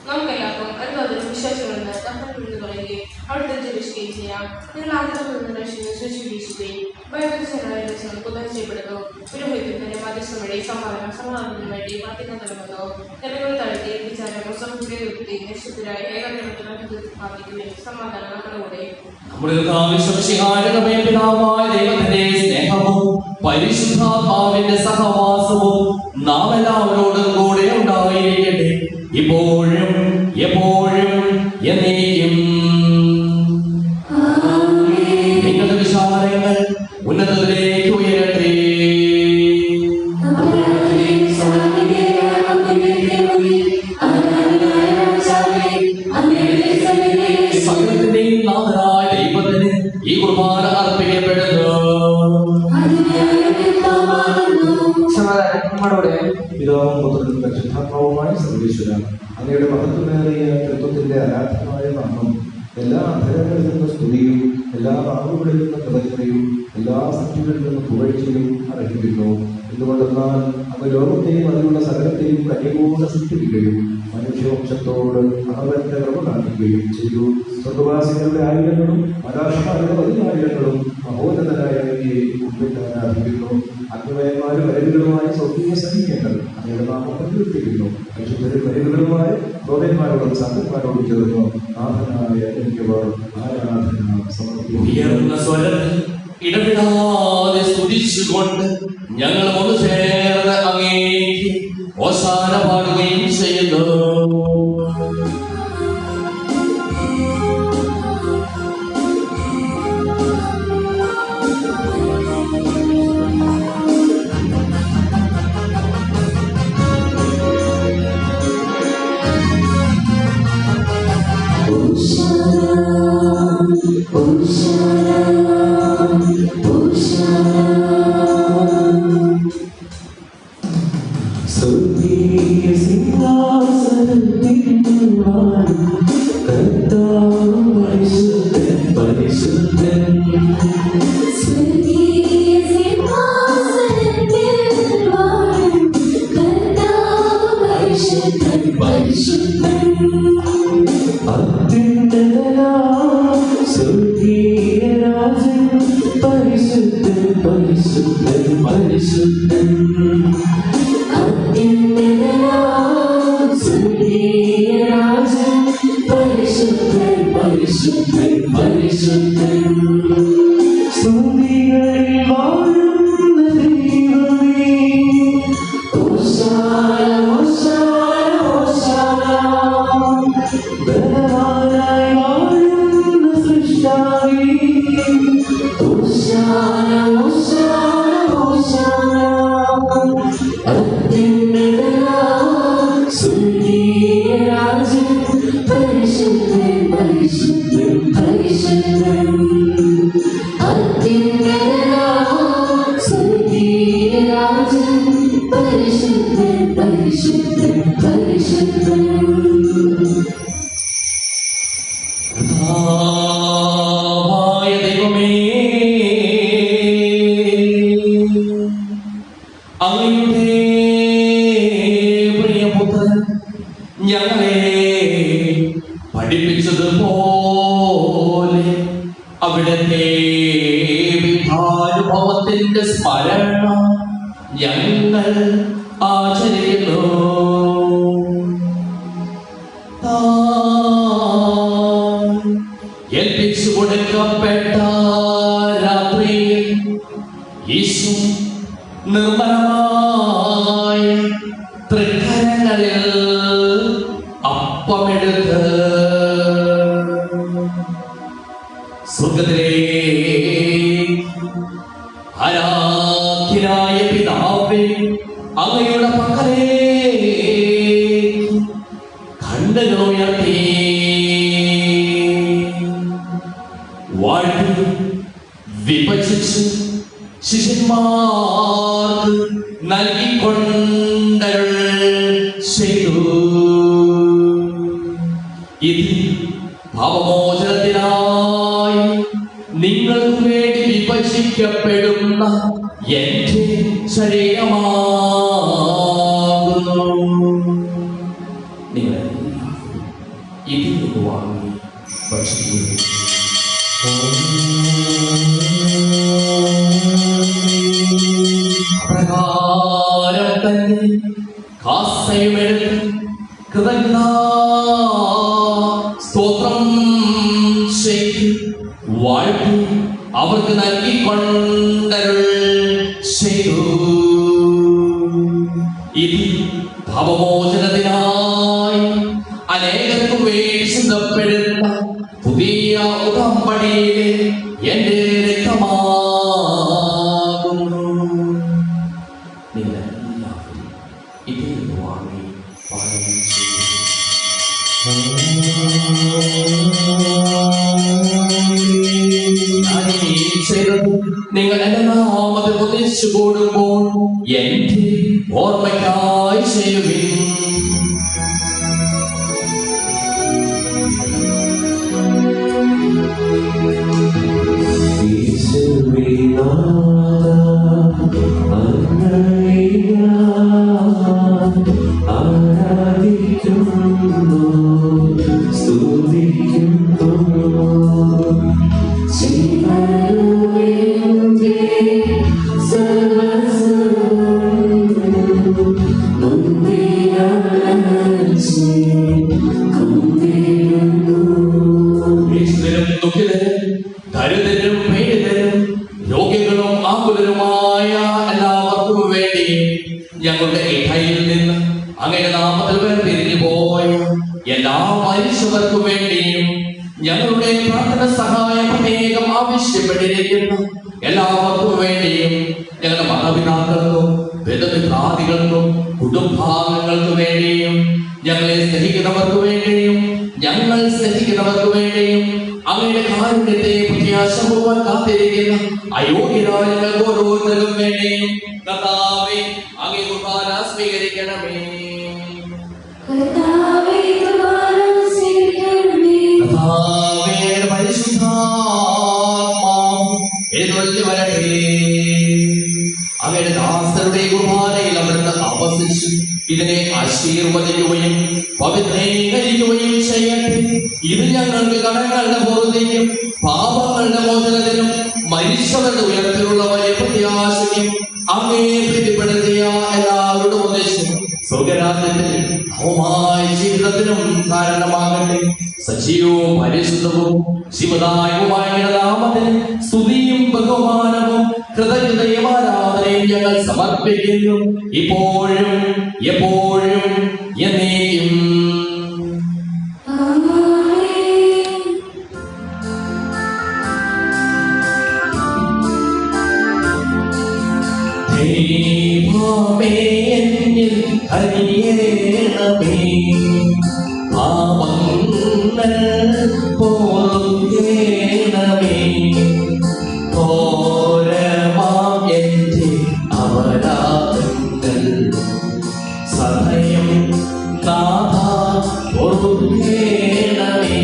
നമുക്കെല്ലാവർക്കും അതുപോലെ വിശ്വാസമുണ്ട് കർത്താവിൽ നിന്ന് പറയുകയും അവിടുത്തെ ജപിക്കുകയും ചെയ്യാം. നിങ്ങൾ ആഗ്രഹം നിന്ന് രക്ഷയും ശുശ്രൂഷിക്കുകയും ബൈബിൾസിനായ രക്ഷണം പുതുതായി ചെയ്യപ്പെടുന്നു. പുരോഹിതത്തിന്റെ മധ്യസ്ഥം വഴി സമാധാനത്തിന് വേണ്ടി പ്രാർത്ഥന നൽകുന്നു. തെറ്റുകൾ താഴ്ത്തി വിചാരമോ സമുദ്രയുക്തി നിശ്ചിതരായി ഏകാഗ്രഹത്തിന് പ്രാർത്ഥിക്കുകയും സമാധാനം നമ്മുടെ കൂടെ. നമ്മുടെ പിതാവായ ദൈവത്തിന്റെ സ്നേഹവും പരിശുദ്ധാത്മാവിന്റെ സഹവാസവും നാം എല്ലാവരോടും കൂടെ ഉണ്ടായിരിക്കട്ടെ, ഇപ്പോഴും എപ്പോഴും എന്നേക്കും. നിങ്ങളുടെ വിചാരങ്ങൾ ഉന്നതത്തിലേക്ക് ഉയരട്ടെ. സകലത്തിന്റെയും നാഥനായ ദൈവത്തിന് ഈ കുർബാന അർപ്പിക്കപ്പെടുന്നു. പിതാവും പുത്രനും പരിശുദ്ധാത്മാവുമായ സർവേശ്വര, അങ്ങയുടെ മഹത്വമേറിയ തൃത്വത്തിന്റെ ആരാധനമായ നാമം എല്ലാ അധരങ്ങളിൽ നിന്ന് സ്തുതിയും എല്ലാ നാവുകളിൽ നിന്ന് കൃതജ്ഞതയും എല്ലാ സൃഷ്ടികളിൽ നിന്ന് പുകഴ്ചയും അർഹിക്കുന്നു. എന്തുകൊണ്ടെന്നാൽ അങ്ങ് ലോകത്തെയും അതിലുള്ള സകലത്തെയും കന്യകോടെ സൃഷ്ടിക്കുകയും മനുഷ്യവംശത്തോട് അളവറ്റ കൃപ കാണിക്കുകയും ചെയ്തു. സ്വർഗവാസികളുടെ ആയിരങ്ങളും മലാക്ഷമാരുടെ 10,000 മഹോന്നതനായ ആരാധിക്കുന്നു. അഗ്നിമയന്മാരും വരവുകളുമായ സ്വർഗീയ സൈന്യങ്ങൾ അങ്ങയുടെ നാമം പ്രകീർത്തിക്കുന്നു. പരിശുദ്ധരും വരവുകളുമായ ക്രോധന്മാരോടും സാധന്മാരോടും ചേർന്ന് നാഥനായ എനിക്ക് ആരാധന സമർപ്പിക്കുന്നു. ഉയർന്ന സ്വരത്തിൽ ഇടവിടാതെ സ്തുതിച്ചുകൊണ്ട് ഞങ്ങൾ ഒന്ന് ചേർന്ന് അങ്ങേക്ക് ഓശാന പാടുകയും ചെയ്യുന്നു. സ്വർഗീയ സിംഹാസനത്തിൽ കർത്താവ് പരിശുദ്ധൻ പരിശുദ്ധൻ. അത്യുന്നതനാം സ്വർഗീയ രാജൻ പരിശുദ്ധൻ പരിശുദ്ധൻ പരിശുദ്ധൻ. അത്യുന്നതനാം സ്വർഗീയ രാജൻ പരിശുദ്ധൻ പരിശുദ്ധൻ പരിശുദ്ധൻ സ്തുതികളിൽ വാഴുന്ന ദൈവമേ ഹോശാന ഹോശാന ഹോശാന ബലവാനായി വാഴുന്ന സൃഷ്ടാവേ ഹോശാന ഹോശാന ഹോശാന അത്യുന്നതനാം സ്വർഗീയരാജൻ പരിശുദ്ധൻ പരിശുദ്ധൻ പരിശുദ്ധൻ അത്യുന്നതനാം സ്വർഗീയരാജൻ പരിശുദ്ധൻ പരിശുദ്ധൻ പരിശുദ്ധൻ കർത്താവായ ദൈവമേ, അങ്ങയുടെ പ്രിയപുത്രൻ ഞങ്ങളെ പഠിപ്പിച്ചതുപോലെ അവിടുത്തെ വിഭാനുഭവത്തിന്റെ സ്മരണ ഞങ്ങൾ ആചരിക്കുന്നു. ഏൽപ്പിച്ചു കൊടുക്കപ്പെട്ട രാത്രിയിൽ യേശു നിർമ്മലമായ തൃക്കരങ്ങളിൽ അപ്പമെടുത്ത് സ്വർഗ്ഗത്തിലെ ആരാധ്യനായ പിതാവേ, അങ്ങയുടെ പക്കലേക്ക് കണ്ണുകൾ ഉയർത്തി വാഴ്ത്തി വിഭജിച്ച് ശിഷ്യന്മാർക്ക് നൽകിക്കൊണ്ടരുൾ ചെയ്തു. ഇത് പാപമോചനത്തിനായി നിങ്ങൾക്ക് വേണ്ടി വിഭജിക്കപ്പെടുന്ന എന്റെ ശരീരമാകുന്നു. നിങ്ങൾ ഇതിൽ നിന്ന് വാങ്ങി ഭക്ഷിക്കുന്നു. പ്രകാരം തന്നെ കാസയുമെടുത്ത് സ്തോത്രം ചെയ്ത് വാഴ്ത്തി അവർക്ക് നൽകിക്കൊണ്ടരുൾ ചെയ്തു. ഇത് പാപമോചനത്തിനായി അനേകർക്കു വേണ്ടി സിദ്ധപ്പെടുന്ന പുതിയ ഉടമ്പടിയിലെ എന്റെ രക്തമാകുന്നു. നിങ്ങളെല്ലാവരും ഇതിൽ നിന്ന് വാങ്ങി പാനം ചെയ്തു. നിങ്ങൾ എന്റെ നാമത്തിൽ ഉപദേശിച്ചു കൂടുമ്പോൾ എന്റെ ഓർമ്മയ്ക്കായി ചെയ്യുവിൻ. ദരിദ്രരും പീഡിതരും രോഗികളും ആകുലരുമായ എല്ലാവർക്കും വേണ്ടി ഞങ്ങളുടെ ഇടയിൽ നിന്ന് അങ്ങയുടെ നാമത്തിൽ വേർപിരിഞ്ഞു പോയ എല്ലാ മനുഷ്യർക്കും വേണ്ടിയും ഞങ്ങളുടെ പ്രാർത്ഥന സഹായം പ്രത്യേകം ആവശ്യപ്പെട്ടിരിക്കുന്ന എല്ലാവർക്കും വേണ്ടിയും ഞങ്ങളുടെ മാതാപിതാക്കൾക്കും ബന്ധുമിത്രാദികൾക്കും കുടുംബാംഗങ്ങൾക്ക് വേണ്ടിയും ഞങ്ങളെ സ്നേഹിക്കുന്നവർക്ക് വേണ്ടിയും ഞങ്ങൾ സ്നേഹിക്കുന്നവർക്ക് വേണ്ടിയും അങ്ങയുടെ കാരുണ്യത്തെ പ്രത്യാശപൂർവ്വം കാത്തിരിക്കുന്ന അയോഗ്യരായ ഞങ്ങൾക്ക് ഓരോരുത്തർക്കും വേണ്ടിയും കർത്താവേ അങ്ങേ കുർബാന സ്വീകരിക്കണമേ. കർത്താവേ കുർബാന സ്വീകരിക്കണമേ. കർത്താവേ പരിശുദ്ധാത്മാവ് എഴുന്നള്ളി വരട്ടെ. അങ്ങയുടെ ദാസരുടെ കുർബാനയിൽ അവിടുന്ന് ആവസിച്ചു ഇതിനെ ആശീർവദിക്കുകയും പവിത്രീകരിക്കുകയും ചെയ്യട്ടെ. ഇത് ഞങ്ങൾക്ക് കടങ്ങളുടെ പൂർത്തിക്കും പാപങ്ങളുടെ മോചനത്തിനും മരിച്ചവരുടെ ഉയരത്തിലുള്ള വലിയ പ്രത്യാശയ്ക്കും അങ്ങേ പ്രീതിപ്പെടുത്തിയ എല്ലാവരുടെ ഉദ്ദേശം സ്വർഗരാജ്യത്തിൽ ഭൗമായ ജീവിതത്തിനും കാരണമാകട്ടെ. സജീവവും പരിശുദ്ധവും ശിവദായകവുമായ നാമത്തിന് സ്തുതിയും ബഹുമാനവും കൃതജ്ഞതയും ആരാധനയും ഞങ്ങൾ സമർപ്പിക്കുന്നു, ഇപ്പോഴും എപ്പോഴും എന്നേക്കും. ദൈവമേ എന്നിൽ കനിയണമേ, പാപങ്ങൾ പൊറുക്കേണമേ, ഘോരമാം എന്റെ അപരാധങ്ങൾ സദയം നാഥാ പൊറുക്കേണമേ.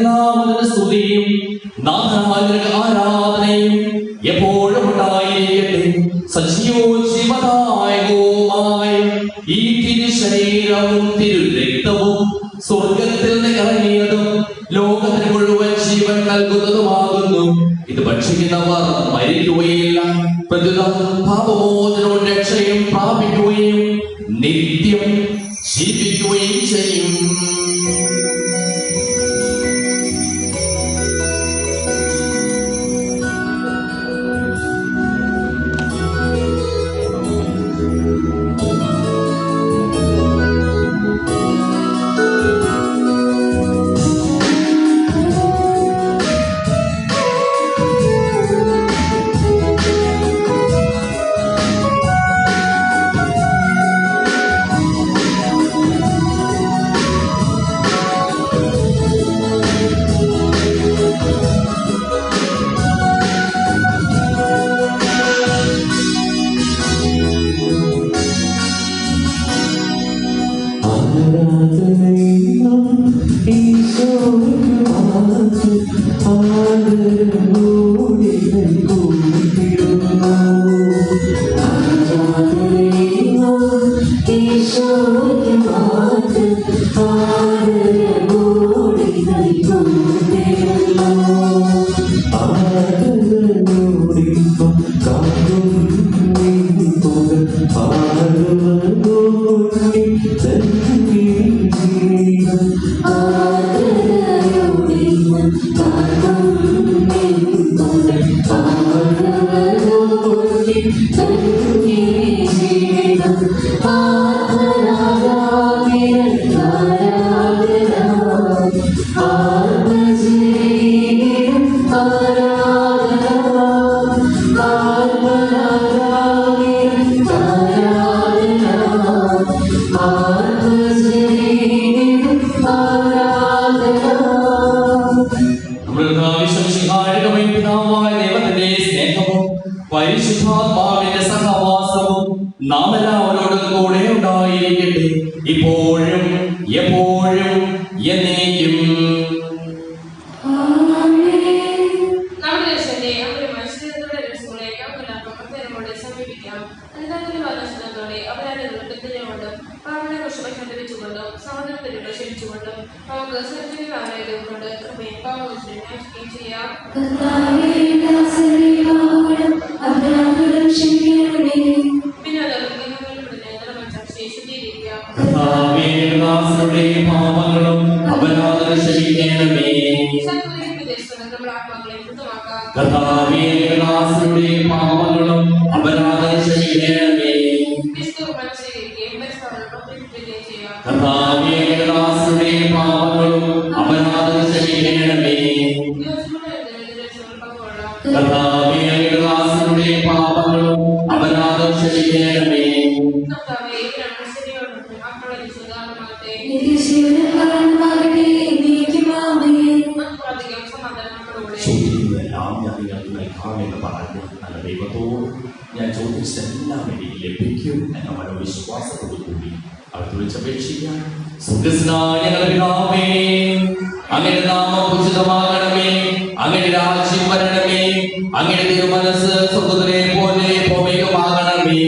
നാമത്തിന് സ്തുതിയും നാഥനായ ആരാധനയും എപ്പോഴും ഉണ്ടായിരിക്കട്ടെ. സജീവവും ശിവദായകവുമായ ഈ തിരുശരീരവും തിരുരക്തവും സ്വർഗത്തിൽ നിന്ന് ഇറങ്ങിയതും ലോകത്തിന് മുഴുവൻ ജീവൻ നൽകുന്നതുമാകുന്നു. ഇത് ഭക്ഷിക്കുന്നവർ മരിക്കുകയില്ല, പ്രത്യുത പാപമോചനവും രക്ഷയും പ്രാപിക്കുകയും നിത്യം ജീവിക്കുകയും ചെയ്യും. പരിശുദ്ധാത്മാവിന്റെ സഹവാസവും നാം എല്ലാവരോടും കൂടെ ഉണ്ടായിരിക്കട്ടെ, ഇപ്പോഴും എപ്പോഴും എന്നേക്കും. നമ്മുടെ ദേശത്തെ അവരുടെ മനുഷ്യരുടെ രസങ്ങളെ നമുക്കെല്ലാവർക്കും പ്രത്യേകമോടെ സമീപിക്കാം. അനുദാനത്തിന്റെ വാദത്തോടെ അപരാധങ്ങളും തെറ്റുകൊണ്ടും പാവങ്ങളെ കുറിച്ച് വെച്ചുകൊണ്ടും സമാധാനത്തിലൂടെ ക്ഷണിച്ചുകൊണ്ടും നമുക്ക് സർജനികാലയം കൊണ്ട് കൃപയും പാവങ്ങളും ചെയ്യാം. പാപങ്ങളും അപരാധം ക്ഷമിക്കണമേ. കർത്താവേ പാപങ്ങളും അപരാധം ക്ഷമിക്കണമേ. കർത്താവേ പാപങ്ങളും അപരാധം ക്ഷമിക്കണമേ. കർത്താവേ പാപങ്ങളും അപരാധം ക്ഷമിക്കണമേ. നല്ല ദൈവത്തോട് ഞാൻ ചോദിച്ചെല്ലാം എനിക്ക് ലഭിക്കും എന്ന മനോവിശ്വാസത്തോടു കൂടി അവർ വിളിച്ചപേക്ഷിക്കാം. സ്വർഗ്ഗസ്ഥനായ ഞങ്ങളുടെ പിതാവേ, അങ്ങയുടെ നാമം പൂജിതമാകണമേ, അങ്ങയുടെ രാജ്യം വരണമേ, അങ്ങയുടെ തിരുമനസ്സ് സ്വർഗ്ഗത്തിലെ പോലെ ഭൂമിയിലുമാകണമേ.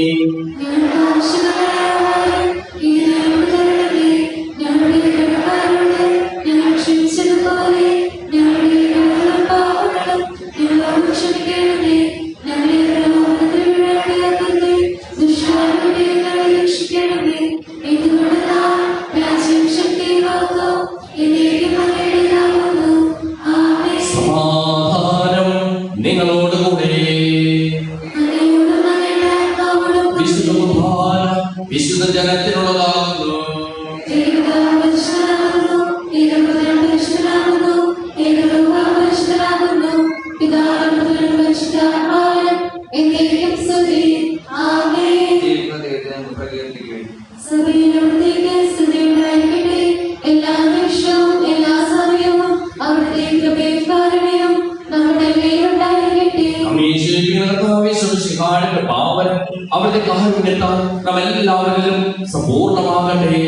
സമാധാനം നിങ്ങളോടുകൂടെ. വിശുദ്ധ കുർബാന വിശുദ്ധ ജനത്തിനുള്ളതാകുന്നു. പാവനം അവരുടെ കാരുണ്യത്താൽ നമ്മെല്ലാവരിലും സമ്പൂർണ്ണമാകട്ടെ.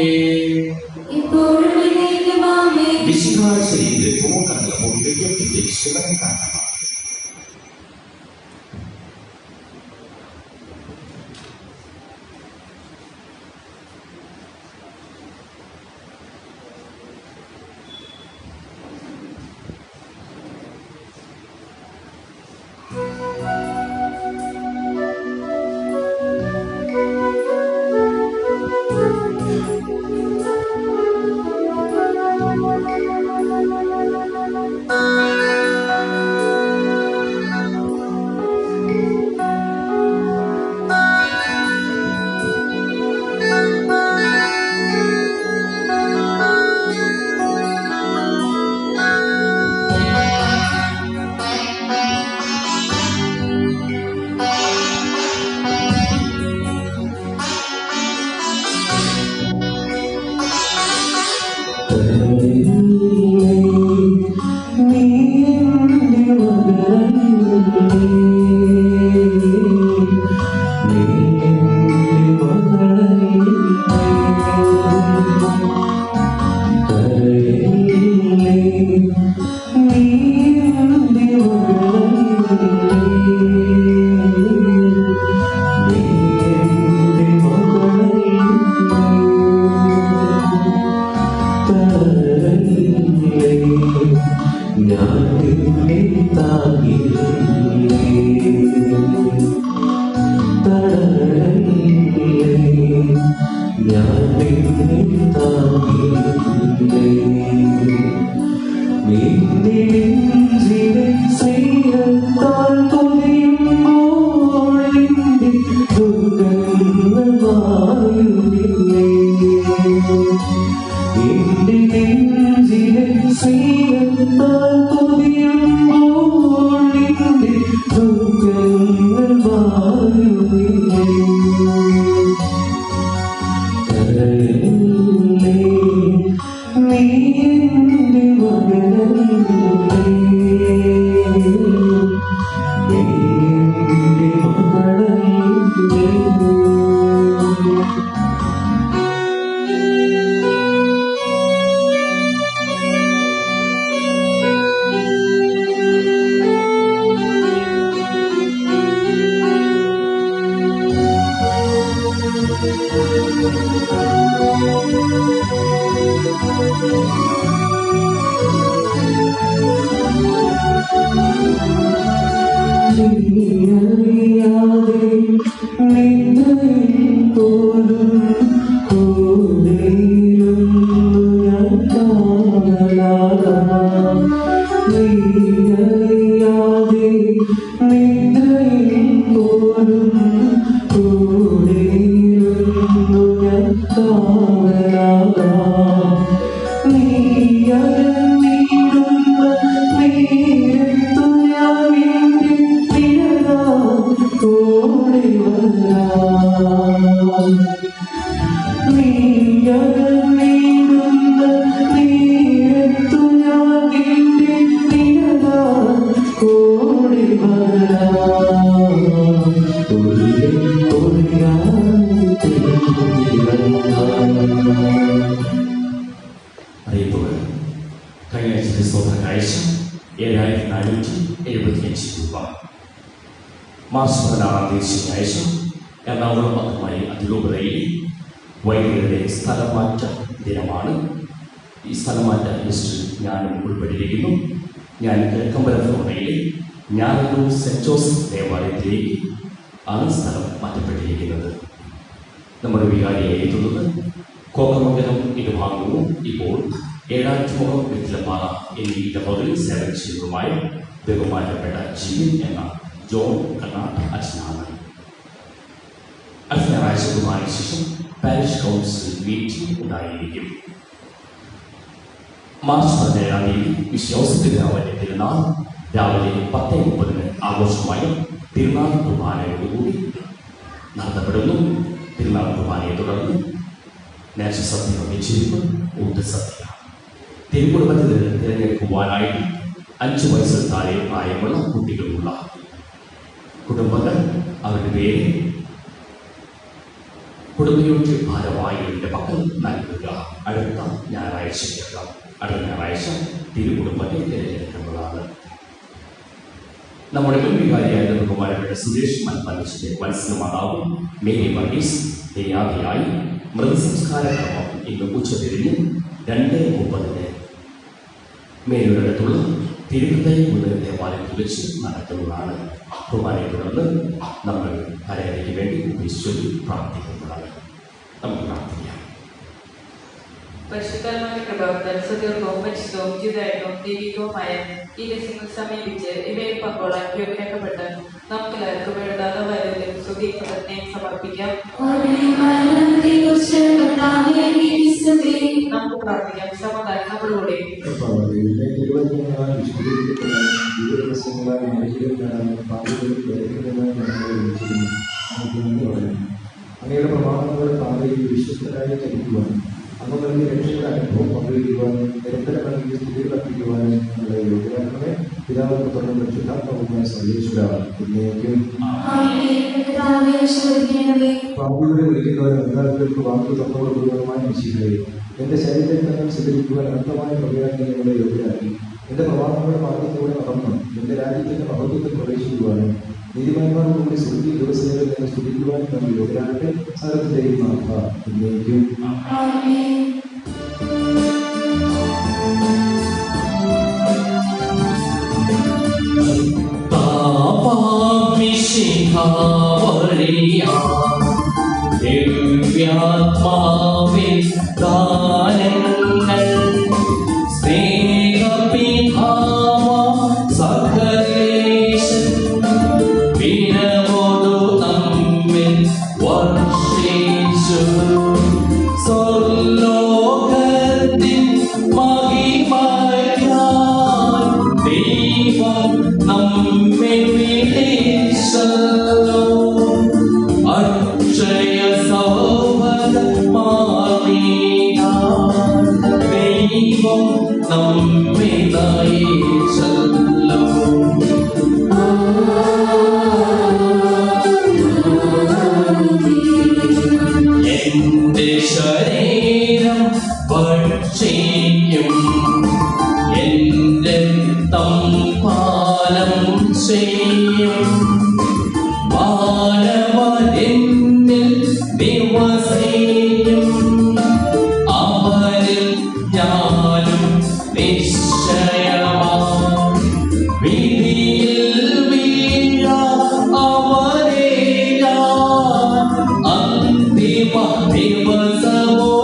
നീ അറിയിപ്പുകൾ. കഴിഞ്ഞ ആഴ്ച ക്രിസ്തോത്ര കാഴ്ച 7475 രൂപ. മാർച്ച് 16 ശനിയാഴ്ച എറണാകുളം പത്രമായി അതിരൂപതയിൽ വൈദികരുടെ സ്ഥലമാറ്റ ദിനമാണ്. ഈ സ്ഥലമാറ്റ ലിസ്റ്റിൽ ഞാനും ഉൾപ്പെട്ടിരിക്കുന്നു. ഞാൻ കിഴക്കമ്പലം ഫോണയിലെ ഞാനൂർ സെൻറ് ജോസഫ് ദേവാലയത്തിലേക്ക് ആണ് സ്ഥലം മാറ്റപ്പെട്ടിരിക്കുന്നത്. നമ്മുടെ വികാരിയായി എത്തുന്നത് കോക്കമംഗലം ഇരുഭാഗവും ഇപ്പോൾ ഏഴാറ്റുമുഖം വെറ്റിലപ്പാറ എന്നീ ഇടവകളിൽ സേവനം ചെയ്യുന്നതുമായ ബഹുമാനപ്പെട്ട ജിമിൻ എന്ന ജോൺ കർണാടക അച്ഛനാണ്. അടുത്ത ഞായറാഴ്ച കുർബാനയ്ക്ക് ശേഷം പാരിഷ് കൗൺസിൽ മീറ്റിംഗ് ഉണ്ടായിരിക്കും. മാർച്ച് 17 വിശ്വാസത്തിന്റെ രാവിലെ തിരുനാൾ രാവിലെ 10:30 ആഘോഷമായി തിരുനാൾ കുർബാനയോടുകൂടി നടത്തപ്പെടുന്നു. തിരുനാൾ കുർബാനയെ തുടർന്ന് നേർച്ചസദ്യ വെച്ചിരിക്കും. ഊർജ്ജസദ്യ തിരുക്കുടുംബത്തിൽ തിരഞ്ഞെടുക്കുവാനായി 5 വയസ്സിൽ താഴെ പ്രായമുള്ള കുട്ടികളുള്ള കുടുംബങ്ങൾ അവരുടെ പേര് കുടുംബയോഗ്യ ഭാരവാഹികളുടെ പക്കൽ നൽകുക. അടുത്ത ഞായറാഴ്ച തിരുക്കുടുംബത്തെ തിരഞ്ഞെടുക്കുന്നതാണ്. നമ്മുടെ മുൻ വികാരിയായ ബഹുമാനപ്പെട്ട സുരേഷ് മൽപ്പലിച്ചിന്റെ വത്സല മാതാവ് മേരി വർഗീസ് ദയാദിയായി മൃതസംസ്കാര ക്രമം ഇന്ന് ഉച്ചതിരിഞ്ഞ് 2:30 മേലൂരടുത്തുള്ള തിരുവനന്തപുരം മുതൽ ദേവാലയത്തിൽ വെച്ച് നടക്കുന്നതാണ്. കുർബാനയെ തുടർന്ന് നമ്മൾ കരയരയ്ക്ക് വേണ്ടി വിശ്വസിച്ച് പ്രാർത്ഥിക്കുന്നതാണ്. നമുക്ക് പ്രാർത്ഥിക്കാം. പരിശുദ്ധമായ പ്രഭാവത്താൽ സത്യവും പരിശുദ്ധവും ജീവിതവും ദൈവികവുമായ ഈ രഹസ്യങ്ങൾ സമീപിച്ച് ഇവയിൽ പങ്കോളാൻ യോഗ്യരാക്കപ്പെട്ട് നമുക്കെല്ലാവർക്കും എഴുതാതെ വരവിലും സുഖീകരണത്തെ സമർപ്പിക്കാം. നമുക്ക് പ്രാർത്ഥിക്കാം. സമാധാനം നമ്മുടെ കൂടെ. അങ്ങയുടെ പ്രമാണങ്ങളുടെ പാതയിൽ വിശ്വസ്തരായി ചലിക്കുവാൻ അങ്ങ് നൽകിയ രക്ഷയുടെ അനുഭവം പങ്കുവയ്ക്കുവാനും നിരന്തരം നൽകിയ സ്ഥിതികൾ അർപ്പിക്കുവാനും ഞങ്ങളെ യോഗ്യരാക്കണമേ. പിതാവിനെ തുടർന്ന് രക്ഷിതാത്മകമായ സർവേശ്വര എന്നേക്കും. പാപികളെ വിളിക്കുന്നവരും എല്ലാവർക്കും വാക്കുകൾ തന്നുകൊടുക്കുന്നവരുമായ നിശ്ചയികളെ എന്റെ ശരീരത്തിൽ തന്നെ സ്വീകരിക്കുവാൻ അനന്തമായ പ്രവൃത്തി ഞങ്ങളെ യോഗ്യരാക്കി. എന്റെ പ്രമാണങ്ങളുടെ മാർഗത്തിലൂടെ നടന്ന് എന്റെ രാജ്യത്തിന്റെ മഹത്വത്തിൽ പ്രവേശിക്കുവാനും നീതിമാന്മാരോടുകൂടി സ്വർഗീയ ദിവസങ്ങളിൽ തന്നെ സ്തുതിക്കുവാനും നമ്മൾ യോഗ്യരാകട്ടെ. സകലത്തിന്റെയും നാഥ എന്നേക്കും. ദിവ്യാത്മാവിൻ ദാനങ്ങൾ സ്നേഹപിതാവ സകലേശൻ വിനവോടു നമ്മിൽ വർഷിച്ചു. സ്വർലോകത്തിൻ മഹിമയാൽ ദൈവം നമ്മെ വിളിച്ചല്ലോ. അക്ഷയ സൗഭഗമാവിനാൽ ദൈവം നമ്മെ നയിച്ചല്ലോ. എന്റെ ശരീരം ഭക്ഷിക്കും എന്റെ തമ്പാലം ചെയ്യും. മാനവനെന്നിൽ ദിവസിക്കും അവരിൽ ഞാനും നിശ്ചയമാ. വിധിയിൽ വീഴ അവരെ ഞാൻ അന്തിമ ദിവസമുയർപ്പിക്കും.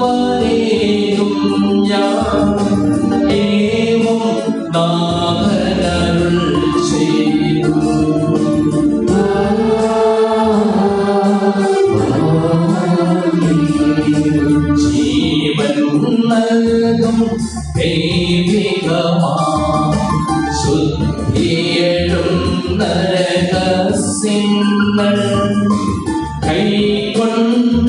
നിത്യായുസ്സവരേകും ഞാൻ ഏവം നാഥനരുൾ ചെയ്തു. ജീവൻ നൽകും ദൈവികമാ ശുദ്ധിയെഴും നരകസ്യങ്ങൾ കൈക്കൊണ്ട്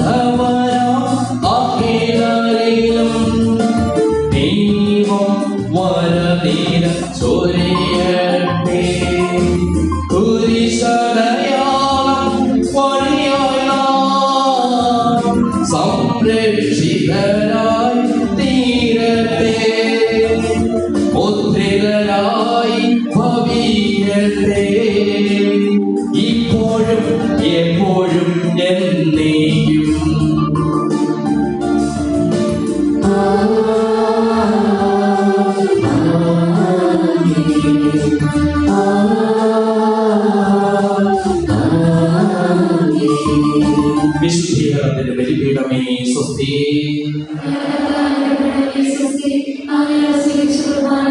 രക്ഷിതരായി തീരട്ടെ, മുദ്രിതരായി ഭവിയട്ടെ, ഇപ്പോഴും എപ്പോഴും എന്നേക്കും. വിശുദ്ധീകരണത്തിന്റെ ബലിപീഠമേ സ്വസ്തി. സ്വസ്തി. അങ്ങനെ സ്വീകരിച്ചു കുർബാന